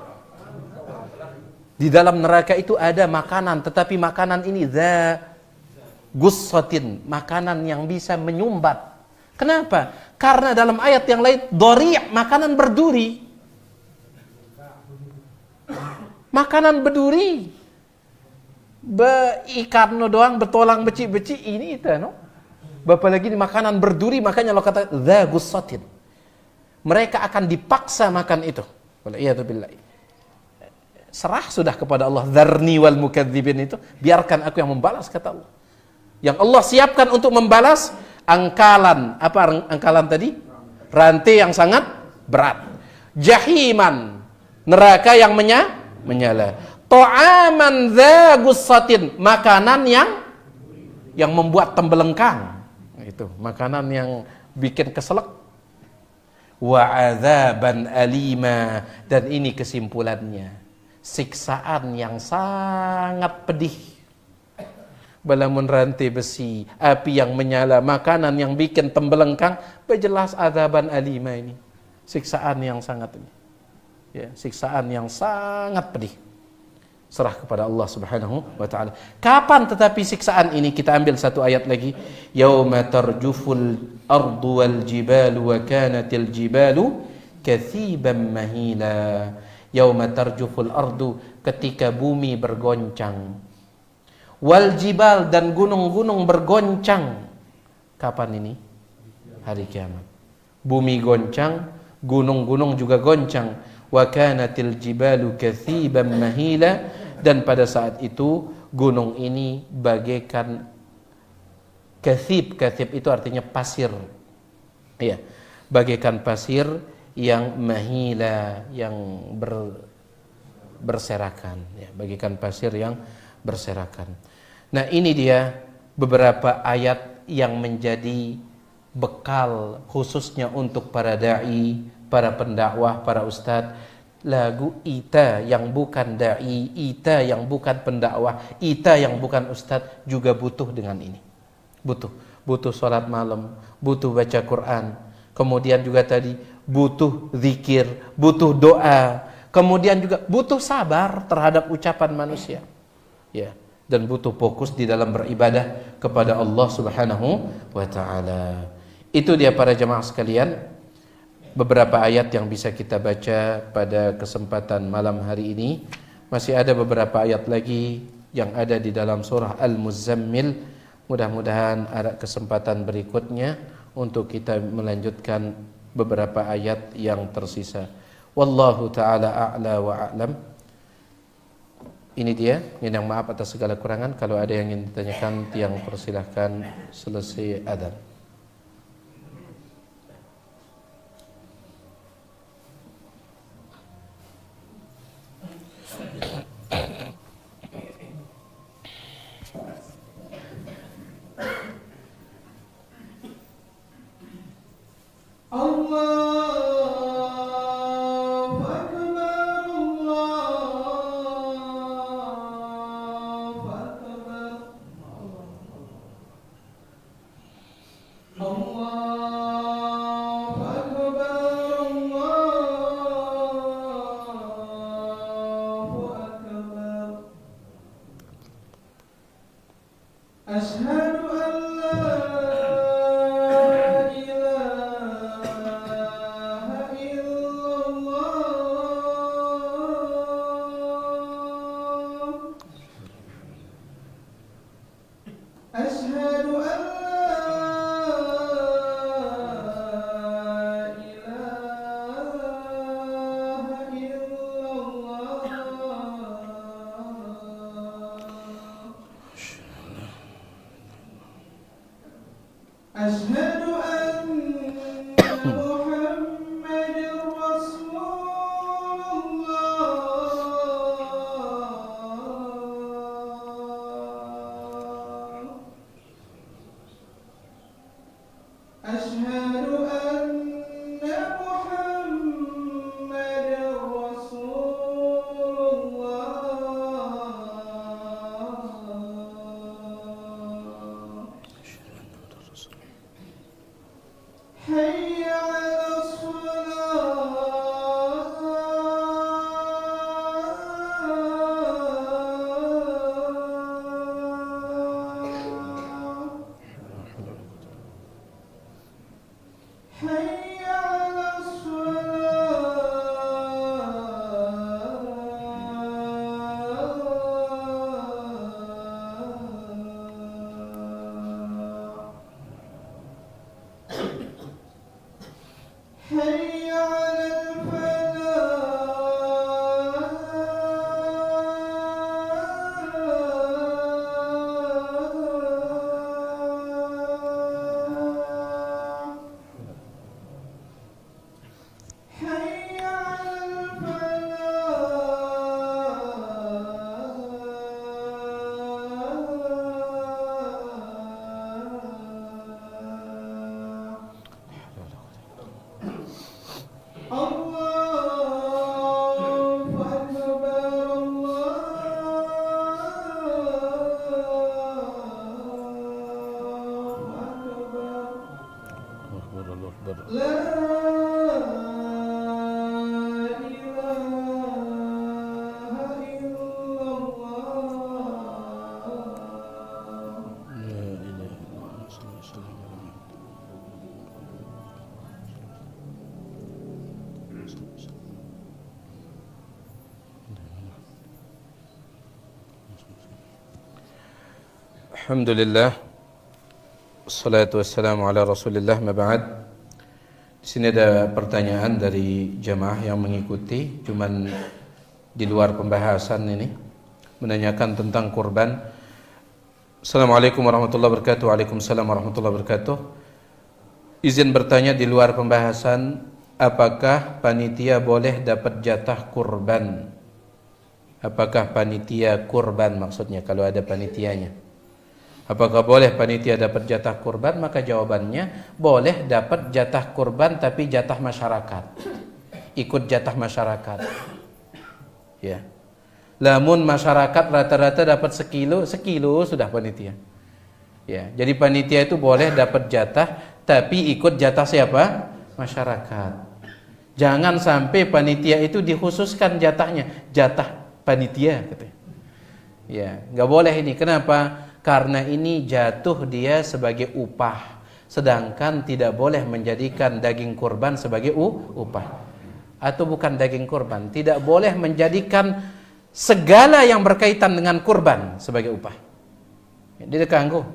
Di dalam neraka itu ada makanan, tetapi makanan ini dha gussatin, makanan yang bisa menyumbat. Kenapa? Karena dalam ayat yang lain dhari', makanan berduri. Makanan berduri. Ikan doang bertolang beci-beci ini itu no. Bapak lagi ini makanan berduri, makanya Allah kata dha gussatin. Mereka akan dipaksa makan itu. Waliyadzubillah. Serah sudah kepada Allah. Dzarni wal mukadzibin itu, biarkan aku yang membalas kata Allah. Yang Allah siapkan untuk membalas angkalan. Apa angkalan tadi? Rantai yang sangat berat. Jahiman, neraka yang menyala. ta'aman dza gussatin, makanan yang membuat tembelengkang. Itu makanan yang bikin keselak. Wa adzaban alima, dan ini kesimpulannya, siksaan yang sangat pedih. Balamun rantai besi, api yang menyala, makanan yang bikin tembelengkang, berjelas adzaban alima ini. Siksaan yang sangat ini. Ya, siksaan yang sangat pedih. Serah kepada Allah Subhanahu wa taala. Kapan tetapi siksaan ini? Kita ambil satu ayat lagi. Yauma tarjuful ardu wal jibalu wa kanatil jibalu kathiban mahila. Yauma tarjuful ardu, ketika bumi bergoncang. Wal jibal, dan gunung-gunung bergoncang. Kapan ini? Hari kiamat. Bumi goncang, gunung-gunung juga goncang. Wa kanatil jibalu kathiban mahila, dan pada saat itu gunung ini bagaikan kathib. Kathib itu artinya pasir. Ya, bagaikan pasir yang mahila, yang berserakan. Ya, bagaikan pasir yang berserakan. Nah, ini dia beberapa ayat yang menjadi bekal khususnya untuk para da'i, para pendakwah, para ustadz. Lagu ita yang bukan da'i, ita yang bukan pendakwah, ita yang bukan ustadz juga butuh dengan ini. Butuh sholat malam, butuh baca Quran. Kemudian juga tadi butuh zikir, butuh doa. Kemudian juga butuh sabar terhadap ucapan manusia. Ya. Dan butuh fokus di dalam beribadah kepada Allah Subhanahu wa taala. Itu dia para jemaah sekalian, beberapa ayat yang bisa kita baca pada kesempatan malam hari ini. Masih ada beberapa ayat lagi yang ada di dalam surah Al-Muzammil. Mudah-mudahan ada kesempatan berikutnya untuk kita melanjutkan beberapa ayat yang tersisa. Wallahu taala a'la wa a'lam. Ini dia, minang maaf atas segala kurangan. Kalau ada yang ingin ditanyakan, tiang persilahkan selesai adzan. Alhamdulillah, wassalatu wassalamu ala rasulillah, ma ba'd. Di sini ada pertanyaan dari jamaah yang mengikuti, cuman di luar pembahasan ini, menanyakan tentang kurban. Assalamualaikum warahmatullahi wabarakatuh. Waalaikumsalam warahmatullahi wabarakatuh. Izin bertanya di luar pembahasan, apakah panitia boleh dapat jatah kurban? Apakah panitia kurban maksudnya kalau ada panitianya? Apakah boleh panitia dapat jatah kurban? Maka jawabannya boleh dapat jatah kurban tapi jatah masyarakat. Ikut jatah masyarakat. Ya. Lamun masyarakat rata-rata dapat sekilo sudah panitia. Ya, jadi panitia itu boleh dapat jatah tapi ikut jatah siapa? Masyarakat. Jangan sampai panitia itu dikhususkan jatahnya, jatah panitia katanya. Ya, enggak boleh ini. Kenapa? Karena ini jatuh dia sebagai upah, sedangkan tidak boleh menjadikan daging kurban sebagai upah. Atau bukan daging kurban, tidak boleh menjadikan segala yang berkaitan dengan kurban sebagai upah. Dia kanggo.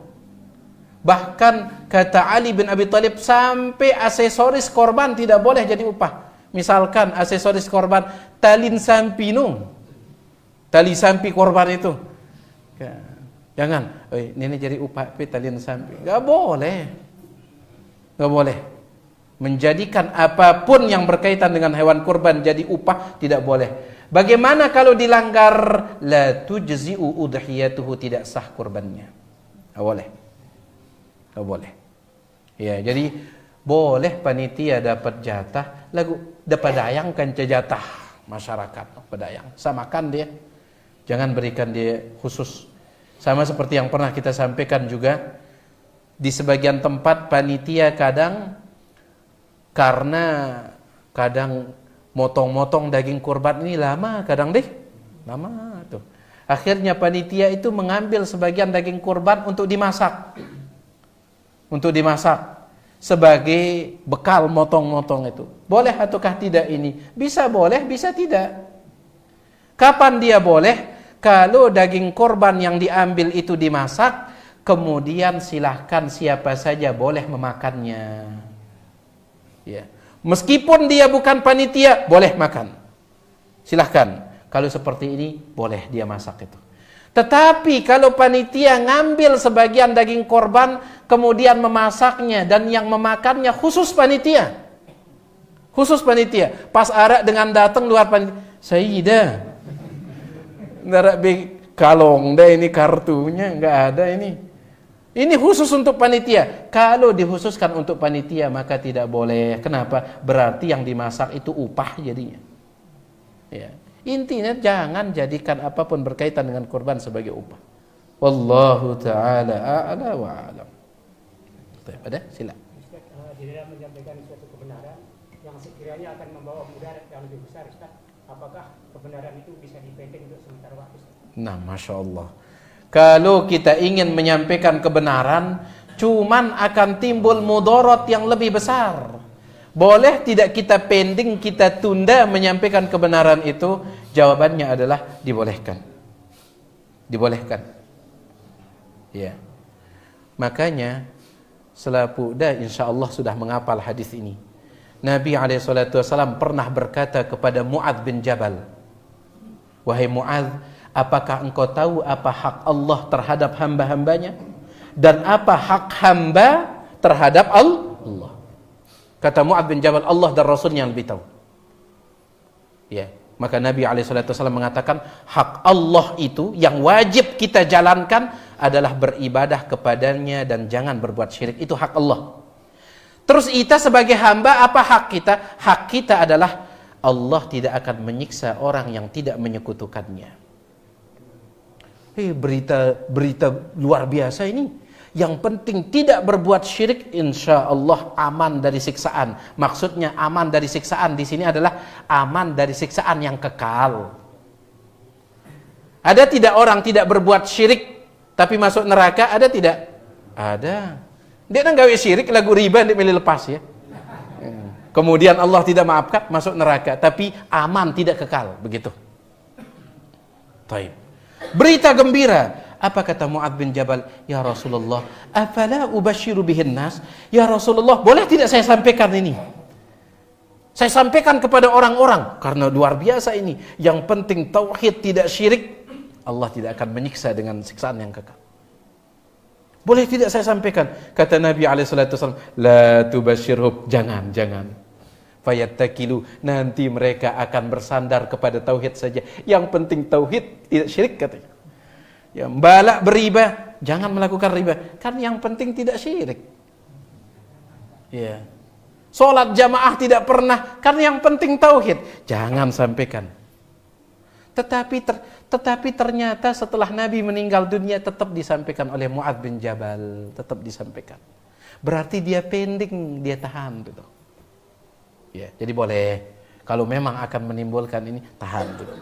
Bahkan kata Ali bin Abi Thalib, sampai aksesoris korban tidak boleh jadi upah. Misalkan aksesoris korban talin sampinu, tali sampi korban itu, jangan, ini jadi upah talin sampi, nggak boleh, nggak boleh. Menjadikan apapun yang berkaitan dengan hewan kurban jadi upah tidak boleh. Bagaimana kalau dilanggar? La tujzi'u udhiyatuhu, tidak sah kurbannya. Nggak boleh. Nggak boleh. Ya, jadi boleh panitia dapat jatah, lagu dapat dayangkan jatah masyarakat, pedayang. Samakan dia. Jangan berikan dia khusus. Sama seperti yang pernah kita sampaikan juga, di sebagian tempat panitia kadang motong-motong daging kurban ini lama, lama tuh. Akhirnya panitia itu mengambil sebagian daging kurban untuk dimasak sebagai bekal motong-motong itu. Boleh ataukah tidak ini? Bisa boleh, bisa tidak. Kapan dia boleh? Kalau daging korban yang diambil itu dimasak, kemudian silahkan siapa saja boleh memakannya. Ya. Meskipun dia bukan panitia, boleh makan. Silahkan. Kalau seperti ini, boleh dia masak itu. Tetapi kalau panitia ngambil sebagian daging korban, kemudian memasaknya, dan yang memakannya khusus panitia. Khusus panitia. Pas arak dengan datang luar panitia, Sayyidah, narak kalong dah ini kartunya nggak ada ini. Ini khusus untuk panitia. Kalau dikhususkan untuk panitia maka tidak boleh. Kenapa? Berarti yang dimasak itu upah jadinya. Ya. Intinya jangan jadikan apapun berkaitan dengan kurban sebagai upah. Wallahu taala a'la wa a'lam. Ada? Sila. Di dalam menyampaikan suatu kebenaran yang sekiranya akan membawa mudarat yang lebih besar, Ustaz, apakah kebenaran itu bisa dipending untuk sementara waktu? Nah, Masya Allah. Kalau kita ingin menyampaikan kebenaran, cuman akan timbul mudarat yang lebih besar. Boleh tidak kita pending, kita tunda menyampaikan kebenaran itu? Jawabannya adalah dibolehkan. Dibolehkan. Ya. Makanya selaku dah insya Allah sudah menghafal hadis ini. Nabi SAW pernah berkata kepada Mu'adz bin Jabal, wahai Mu'adz, apakah engkau tahu apa hak Allah terhadap hamba-hambanya? Dan apa hak hamba terhadap Allah? Kata Mu'adz bin Jabal, Allah dan Rasulnya yang lebih tahu. Ya, maka Nabi SAW mengatakan, hak Allah itu yang wajib kita jalankan adalah beribadah kepadanya dan jangan berbuat syirik. Itu hak Allah. Terus kita sebagai hamba, apa hak kita? Hak kita adalah Allah tidak akan menyiksa orang yang tidak menyekutukannya. Berita luar biasa ini. Yang penting tidak berbuat syirik, insya Allah aman dari siksaan. Maksudnya aman dari siksaan di sini adalah aman dari siksaan yang kekal. Ada tidak orang tidak berbuat syirik tapi masuk neraka? Ada tidak? Ada. Dia kan gawe syirik, lagu riba, dia milih lepas ya. Kemudian Allah tidak maafkan, masuk neraka, tapi aman, tidak kekal, begitu. Taib. Berita gembira. Apa kata Mu'adz bin Jabal? Ya Rasulullah, afala ubashiru bihin nas? Ya Rasulullah, boleh tidak saya sampaikan ini? Saya sampaikan kepada orang-orang, karena luar biasa ini. Yang penting tauhid, tidak syirik, Allah tidak akan menyiksa dengan siksaan yang kekal. Boleh tidak saya sampaikan? Kata Nabi SAW, la tubashirhum, jangan. Fayattakilu, nanti mereka akan bersandar kepada tauhid saja. Yang penting tauhid, tidak syirik katanya. Ya, balak beriba, jangan melakukan riba. Kan yang penting tidak syirik. Ya. Salat jamaah tidak pernah, kan yang penting tauhid. Jangan sampaikan. Tetapi ternyata setelah Nabi meninggal dunia tetap disampaikan oleh Mu'adz bin Jabal, tetap disampaikan. Berarti dia pending, dia tahan gitu. Ya, jadi boleh kalau memang akan menimbulkan ini, tahan gitu.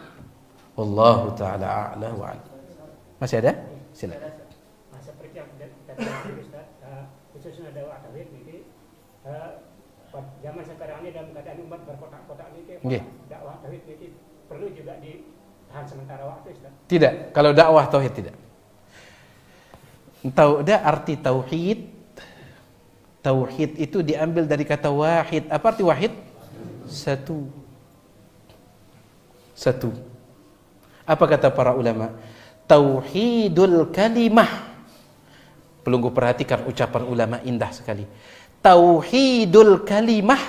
Wallahu taala a'la wa a'lam. Masih ada? Silakan. Seperti yang tadi Ustaz, khususnya dakwah tauhid ini zaman sekarang ini dalam keadaan umat berkotak-kotak ini, dakwah tauhid ini perlu juga ditahan sementara waktu, Ustaz. Tidak, kalau dakwah tauhid tidak. Tahu ada arti tauhid? Tauhid itu diambil dari kata wahid. Apa arti wahid? Satu. Apa kata para ulama? Tauhidul kalimah. Perlu perhatikan ucapan ulama, indah sekali. Tauhidul kalimah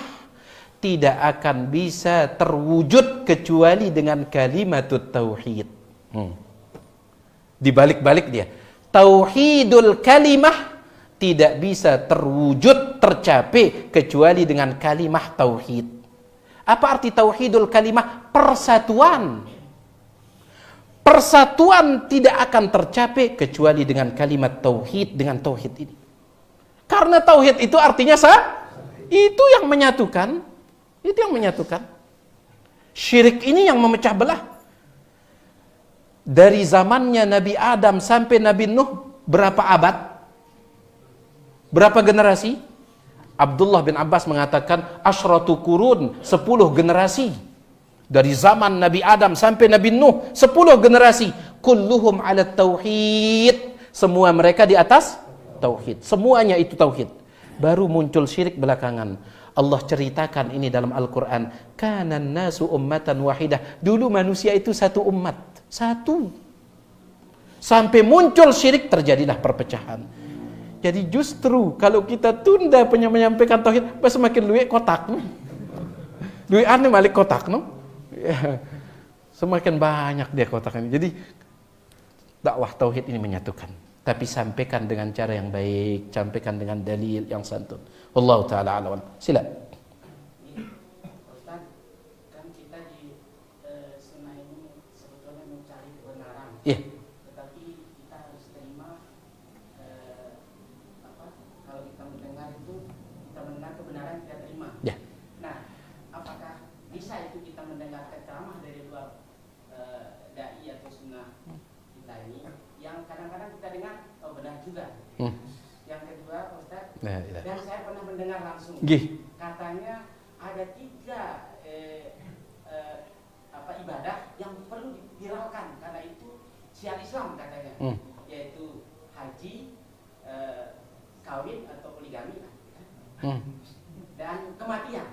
tidak akan bisa terwujud kecuali dengan kalimatut tauhid. Dibalik-balik dia. Tauhidul kalimah tidak bisa terwujud, tercapai kecuali dengan kalimah tauhid. Apa arti tauhidul kalimah? Persatuan tidak akan tercapai kecuali dengan kalimat tauhid, dengan tauhid ini. Karena tauhid itu artinya itu yang menyatukan. Itu yang menyatukan. Syirik ini yang memecah belah. Dari zamannya Nabi Adam sampai Nabi Nuh, berapa abad? Berapa generasi? Abdullah bin Abbas mengatakan asyratu qurun, 10 generasi. Dari zaman Nabi Adam sampai Nabi Nuh, 10 generasi. Kulluhum ala tauhid. Semua mereka di atas tauhid. Semuanya itu tauhid. Baru muncul syirik belakangan. Allah ceritakan ini dalam Al-Quran. Kanan nasu ummatan wahidah. Dulu manusia itu satu umat. Satu. Sampai muncul syirik, terjadilah perpecahan. Jadi justru kalau kita tunda menyampaikan tauhid, semakin luwih kotak. Luwih aneh balik kotak, no? Ya, semakin banyak dia kotak ini. Jadi dakwah tauhid ini menyatukan, tapi sampaikan dengan cara yang baik, sampaikan dengan dalil yang santun. Wallahu taala a'lam. Sila. Ustaz, kan kita di sunnah ini sebetulnya mencari kebenaran. Iya. Tetapi kita harus terima kalau kita mendengar itu, kita mendengar kebenaran kita terima. Ya. Nah, apakah bisa itu kita mendengar ceramah dari luar dai atau sunnah kita ini yang kadang-kadang kita dengar benar juga. Yang kedua, Ustaz, dan saya pernah mendengar langsung. Katanya ada 3 ibadah yang perlu diviralkan karena itu syiar Islam katanya, yaitu haji, kawin atau poligami, dan kematian.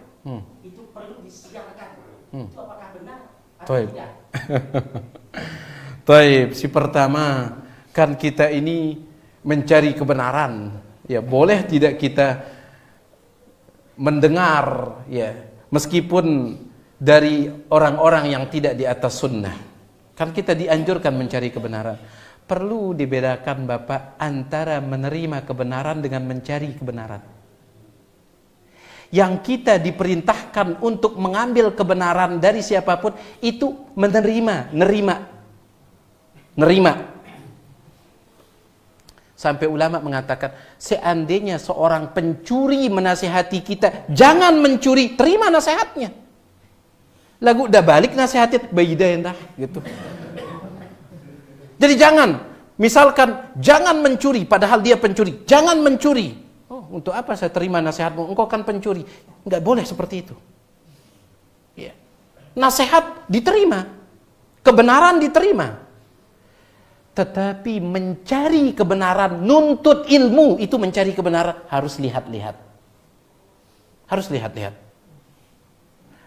Itu perlu disiarkan. Itu apakah benar atau tidak? Taib, si pertama kan kita ini mencari kebenaran. Ya, boleh tidak kita mendengar, ya, meskipun dari orang-orang yang tidak di atas sunnah. Kan kita dianjurkan mencari kebenaran. Perlu dibedakan Bapak antara menerima kebenaran dengan mencari kebenaran. yang kita diperintahkan untuk mengambil kebenaran dari siapapun itu nerima. Sampai ulama mengatakan, seandainya seorang pencuri menasihati kita, jangan mencuri, terima nasihatnya. Lagu udah balik nasihatin, bayidah dah gitu. Jadi misalkan jangan mencuri, padahal dia pencuri, jangan mencuri. Oh, untuk apa saya terima nasihatmu? Engkau kan pencuri. Enggak boleh seperti itu. Ya. Nasihat diterima, kebenaran diterima. Tetapi mencari kebenaran, nuntut ilmu, itu mencari kebenaran harus lihat-lihat. Harus lihat-lihat.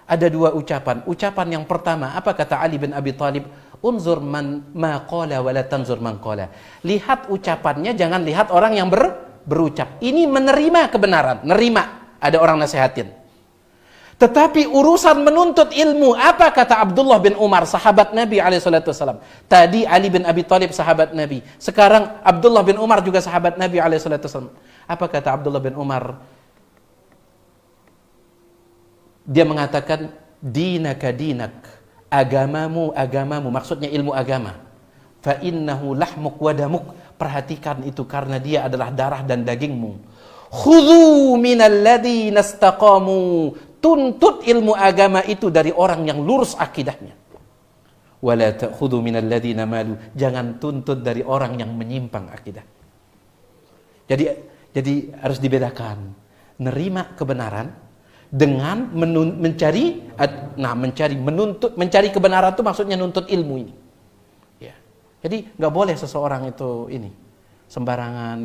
Ada dua ucapan. Ucapan yang pertama, apa kata Ali bin Abi Thalib? Unzur ma qala wa la tanzur man qala. Lihat ucapannya, jangan lihat orang yang berucap. Ini menerima kebenaran, nerima. Ada orang nasihatin. Tetapi urusan menuntut ilmu, apa kata Abdullah bin Umar, sahabat Nabi SAW. Tadi Ali bin Abi Thalib sahabat Nabi. Sekarang Abdullah bin Umar juga sahabat Nabi SAW. Apa kata Abdullah bin Umar? Dia mengatakan, dinaka dinak, agamamu agamamu, maksudnya ilmu agama. Fa innahu lahmuk wa damuk, perhatikan itu karena dia adalah darah dan dagingmu. Khudhu minal ladzina istaqamu, tuntut ilmu agama itu dari orang yang lurus akidahnya. Wala ta'khudhu minal ladzina malu, jangan tuntut dari orang yang menyimpang akidah. Jadi harus dibedakan. Nerima kebenaran dengan mencari kebenaran itu maksudnya nuntut ilmu ini. Ya. Jadi nggak boleh seseorang itu sembarangan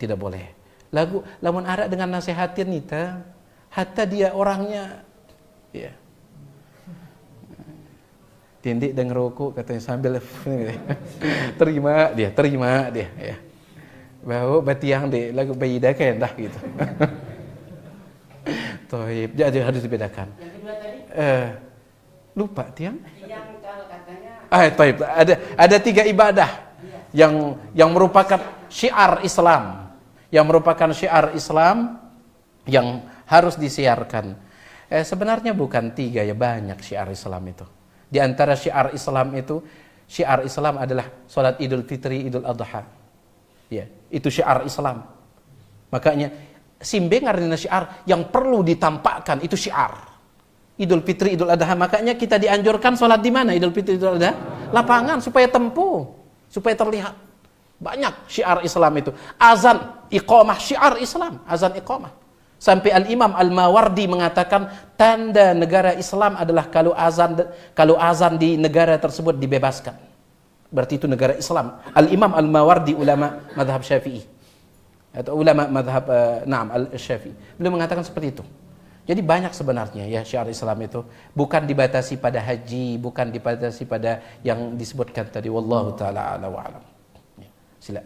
tidak boleh. Lamun ada dengan nasihatin nita, hatta dia orangnya, ya. Tindik dan ngerokok katanya sambil terima dia, ya. Bawa batiang deh, lagu bayi dah kan dah gitu. Toib, jadi harus dibedakan. Yang kedua tadi? Lupa tiang? Yang kalau katanya. Toib, ada 3 ibadah yang merupakan syiar Islam. Yang merupakan syiar Islam yang harus disiarkan. Sebenarnya bukan 3 ya, banyak syiar Islam itu. Di antara syiar Islam adalah salat Idul Fitri, Idul Adha. Ya, itu syiar Islam. Makanya simbe ngarina syiar yang perlu ditampakkan itu syiar. Idul Fitri, Idul Adha, makanya kita dianjurkan salat di mana Idul Fitri, Idul Adha? Lapangan supaya tempuh, supaya terlihat. Banyak syiar Islam itu. Azan, iqamah, syiar Islam. Azan, iqamah. Sampai Al-Imam Al-Mawardi mengatakan tanda negara Islam adalah kalau azan di negara tersebut dibebaskan. Berarti itu negara Islam. Al-Imam Al-Mawardi, ulama madhab Syafi'i. Atau ulama madhab Al-Syafi'i. Beliau mengatakan seperti itu. Jadi banyak sebenarnya ya syiar Islam itu. Bukan dibatasi pada haji, bukan dibatasi pada yang disebutkan tadi. Wallahu ta'ala ala wa'alam. Sila.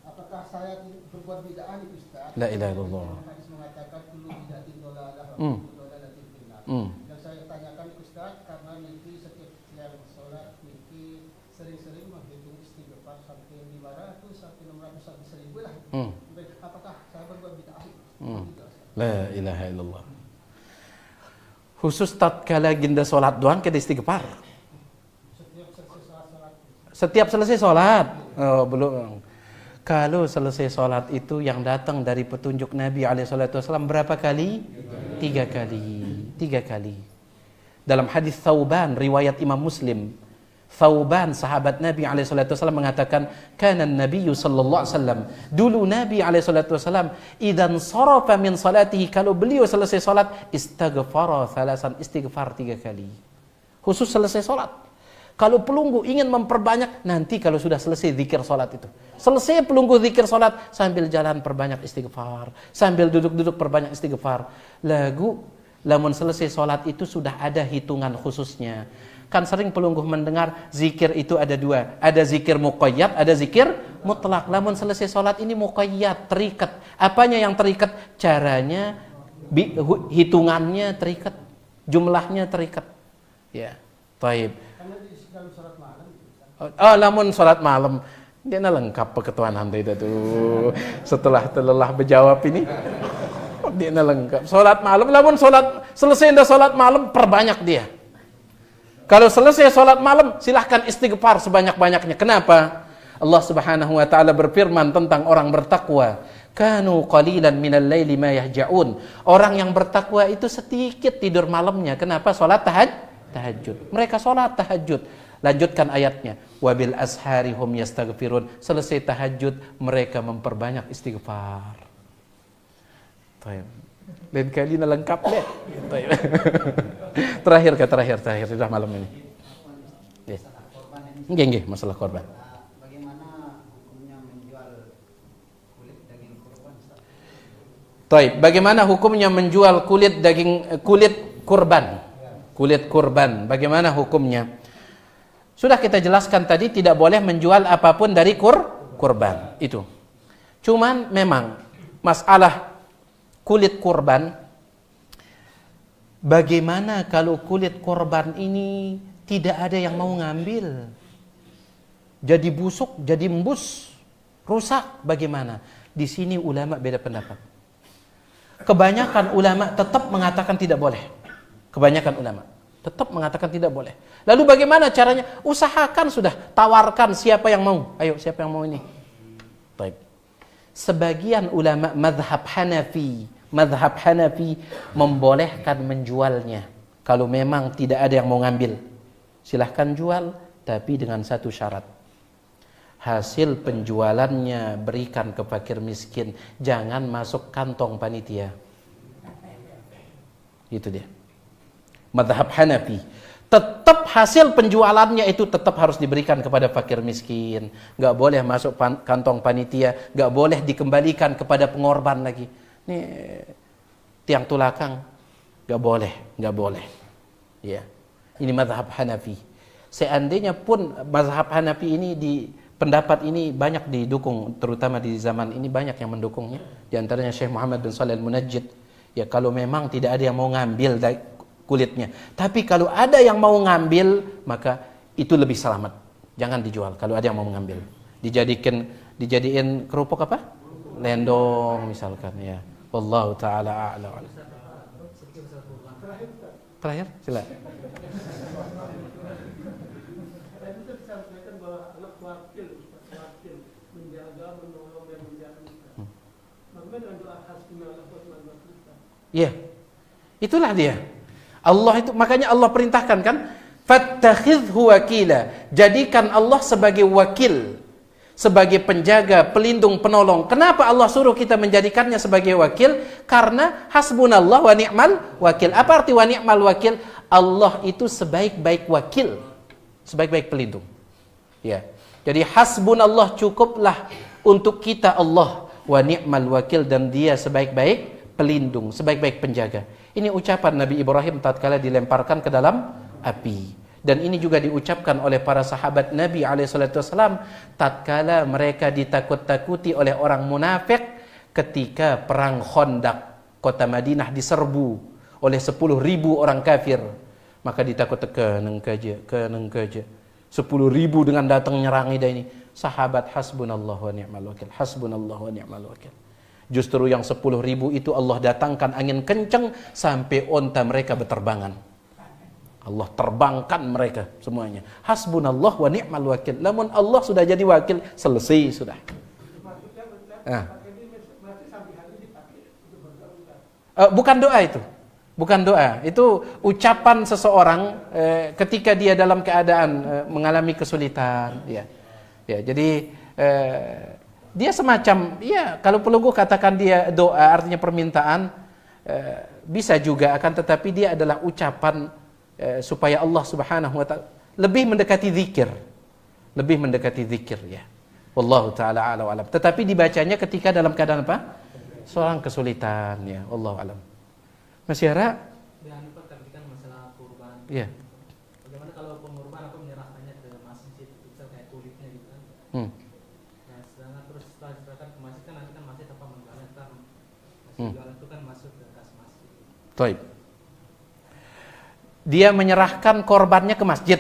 Apakah saya berbuat bid'ah nih Ustaz? La ilaha illallah. Hadis mengatakan kullu bid'atin dhalalah wa kullu dhalalatin finnar. Yang saya tanyakan Ustaz karena nanti setiap yang sholat nanti sering-sering menghitung istighfar sampai 500 sampai 600 sampai 1000 lah. Apakah saya berbuat bid'ah? La ilaha illallah. Khusus tatkala ginda sholat doang kita istighfar. Setiap selesai sholat. Oh, belum. Kalau selesai sholat itu yang datang dari petunjuk Nabi SAW berapa kali? 3 kali. Dalam hadis Thauban, riwayat Imam Muslim, Thauban sahabat Nabi SAW mengatakan, kana Nabi sallallahu alaihi wasallam, dulu Nabi SAW idan sarafa min salatihi, kalau beliau selesai salat istighfar 3 kali. Khusus selesai salat. Kalau pelunggu ingin memperbanyak, nanti kalau sudah selesai zikir salat itu. Selesai pelunggu zikir salat, sambil jalan perbanyak istighfar, sambil duduk-duduk perbanyak istighfar. Lamun selesai salat itu sudah ada hitungan khususnya. Kan sering pelungguh mendengar zikir itu ada 2. Ada zikir muqayyad, ada zikir mutlak. Lamun selesai salat ini muqayyad, terikat. Apanya yang terikat? Caranya, hitungannya terikat, jumlahnya terikat. Ya, taib. Lamun salat malam dia lengkap peketuaan hantu itu tuh. Setelah terlelah berjawab ini, Dia lengkap. Salat malam, lamun salat selesai dah salat malam perbanyak dia. Kalau selesai salat malam silahkan istighfar sebanyak-banyaknya. Kenapa? Allah Subhanahu wa taala berfirman tentang orang bertakwa, kanu qalilan minal laili ma yahja'un. Orang yang bertakwa itu sedikit tidur malamnya. Kenapa? Salat tahajud. Mereka salat tahajud. Lanjutkan ayatnya. Wabil ashari hum yastaghfirun. Selesai tahajud mereka memperbanyak istighfar. Baik. Lain kali lengkap deh. Terakhir sudah malam ini. Yes. Nggih, masalah korban. Bagaimana hukumnya menjual kulit daging kurban? Baik, bagaimana hukumnya menjual kulit kurban? Kulit kurban, bagaimana hukumnya? Sudah kita jelaskan tadi tidak boleh menjual apapun dari kurban itu. Cuman memang masalah kulit kurban, bagaimana kalau kulit kurban ini tidak ada yang mau ngambil? Jadi busuk, jadi embus, rusak, bagaimana? Di sini ulama beda pendapat. Kebanyakan ulama tetap mengatakan tidak boleh. Kebanyakan ulama tetap mengatakan tidak boleh. Lalu bagaimana caranya? Usahakan sudah, tawarkan siapa yang mau. Ayo, siapa yang mau ini? Baik. Sebagian ulama mazhab Hanafi membolehkan menjualnya. Kalau memang tidak ada yang mau ngambil, silahkan jual, tapi dengan satu syarat. Hasil penjualannya berikan ke fakir miskin, jangan masuk kantong panitia. Itu dia. Mazhab Hanafi. Tetap hasil penjualannya itu tetap harus diberikan kepada fakir miskin. Nggak boleh masuk kantong panitia, nggak boleh dikembalikan kepada pengorban lagi. Ini tiang tulakang, nggak boleh. Ya, ini mazhab Hanafi. Seandainya pun mazhab Hanafi ini pendapat ini banyak didukung, terutama di zaman ini banyak yang mendukungnya. Di antaranya Syekh Muhammad bin Shalih Al-Munajjid. Ya, kalau memang tidak ada yang mau ngambil kulitnya, tapi kalau ada yang mau ngambil, maka itu lebih selamat. Jangan dijual kalau ada yang mau mengambil. Dijadiin kerupuk apa? Lendong misalkan, ya. Wallahu taala a'lam. Terakhir, sila. Tadi itu disampaikan bahwa anak wakil menjaga, menolong dan menjaga. Bagaimana dengan doa hasbunallah wa ni'mal wakil? Iya. Itulah dia. Allah itu, makanya Allah perintahkan kan, fattakhidhu wakila. Jadikan Allah sebagai wakil, sebagai penjaga, pelindung, penolong. Kenapa Allah suruh kita menjadikannya sebagai wakil? Karena hasbunallah wa ni'mal wakil. Apa arti wa ni'mal wakil? Allah itu sebaik-baik wakil, sebaik-baik pelindung. Ya. Jadi hasbunallah, cukuplah untuk kita Allah, wa ni'mal wakil, dan dia sebaik-baik pelindung, sebaik-baik penjaga. Ini ucapan Nabi Ibrahim tatkala dilemparkan ke dalam api. Dan ini juga diucapkan oleh para sahabat Nabi SAW tatkala mereka ditakut-takuti oleh orang munafik ketika perang Khandaq. Kota Madinah diserbu oleh 10.000 orang kafir. Maka ditakut-takuti kenengkaja. 10.000 dengan datang nyerangi dah ini. Sahabat hasbunallah wa ni'mal wakil. Hasbunallah wa ni'mal wakil. Justru yang 10.000 itu Allah datangkan angin kencang sampai onta mereka berterbangan. Allah terbangkan mereka semuanya. Hasbunallah wa ni'mal wakil. Namun Allah sudah jadi wakil, selesai sudah. Bukan doa itu. Bukan doa. Itu ucapan seseorang ketika dia dalam keadaan mengalami kesulitan. Ya, jadi dia semacam, ya kalau perlu gue katakan dia doa, artinya permintaan, bisa juga, akan tetapi dia adalah ucapan supaya Allah Subhanahu wa ta'ala lebih mendekati zikir, ya. Wallahu ta'ala a'lam wa a'lam. Tetapi dibacanya ketika dalam keadaan apa? Seorang kesulitan, ya. Wallahu a'lam. Mas Yara? Ya, Pak, tadi kan masalah kurban. Iya. Bagaimana kalau pengorban atau menyerahkannya ke masjid, itu kayak kulitnya gitu kan? Nah, sedangkan terus setelah diserahkan ke masjid kan nanti kan masjid apa menjualnya, ntar masjid jualan itu kan masuk ke kas masjid. Baik. Dia menyerahkan korbannya ke masjid,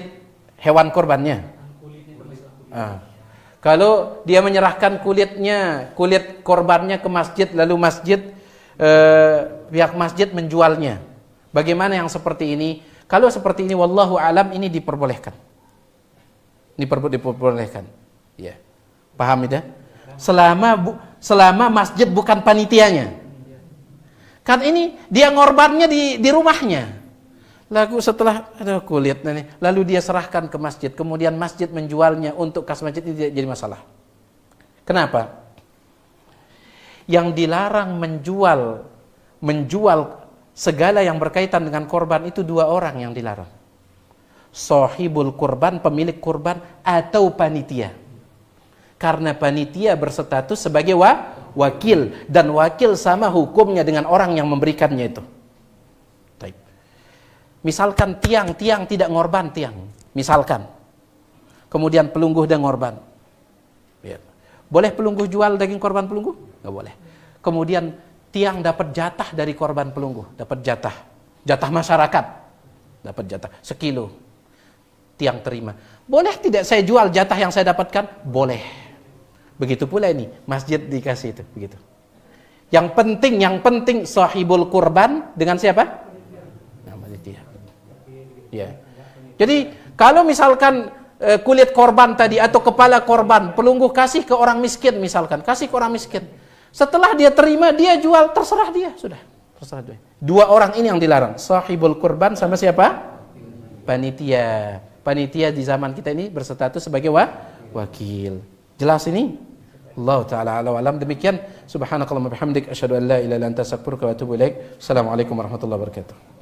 hewan korbannya. Kulitnya itu masalah kulit. Kalau dia menyerahkan kulit korbannya ke masjid, lalu masjid pihak masjid menjualnya. Bagaimana yang seperti ini? Kalau seperti ini, wallahu alam, ini diperbolehkan. Diperbolehkan. Ya. Paham tidak? Selama masjid bukan panitianya. Kan ini dia ngorbannya di rumahnya. Lalu setelah kulit nih, lalu dia serahkan ke masjid, kemudian masjid menjualnya untuk kas masjid, itu tidak jadi masalah. Kenapa? Yang dilarang menjual segala yang berkaitan dengan korban itu dua orang yang dilarang. Sahibul kurban, pemilik kurban, atau panitia. Karena panitia berstatus sebagai wakil, dan wakil sama hukumnya dengan orang yang memberikannya itu. Baik. Misalkan tiang tidak ngorban, misalkan. Kemudian pelungguh dan ngorban. Ya. Boleh pelungguh jual daging korban pelungguh? Nggak boleh. Kemudian tiang dapat jatah dari korban pelungguh, dapat jatah masyarakat, dapat jatah sekilo, tiang terima. Boleh tidak saya jual jatah yang saya dapatkan? Boleh. Begitu pula ini, masjid dikasih itu, begitu. Yang penting sahibul kurban dengan siapa? Panitia. Ya. Jadi kalau misalkan kulit korban tadi atau kepala korban pelungguh kasih ke orang miskin, misalkan kasih ke orang miskin. Setelah dia terima, dia jual, terserah dia, sudah. Terserah dia. Dua orang ini yang dilarang, sahibul kurban sama siapa? Panitia. Panitia di zaman kita ini berstatus sebagai wakil. Jelas ini? Allah taala alam. Demikian, subhanakallahumma bihamdik, asyhadu an la ilaha illa anta, astaghfiruka wa atubu ilaik. Assalamualaikum warahmatullahi wabarakatuh.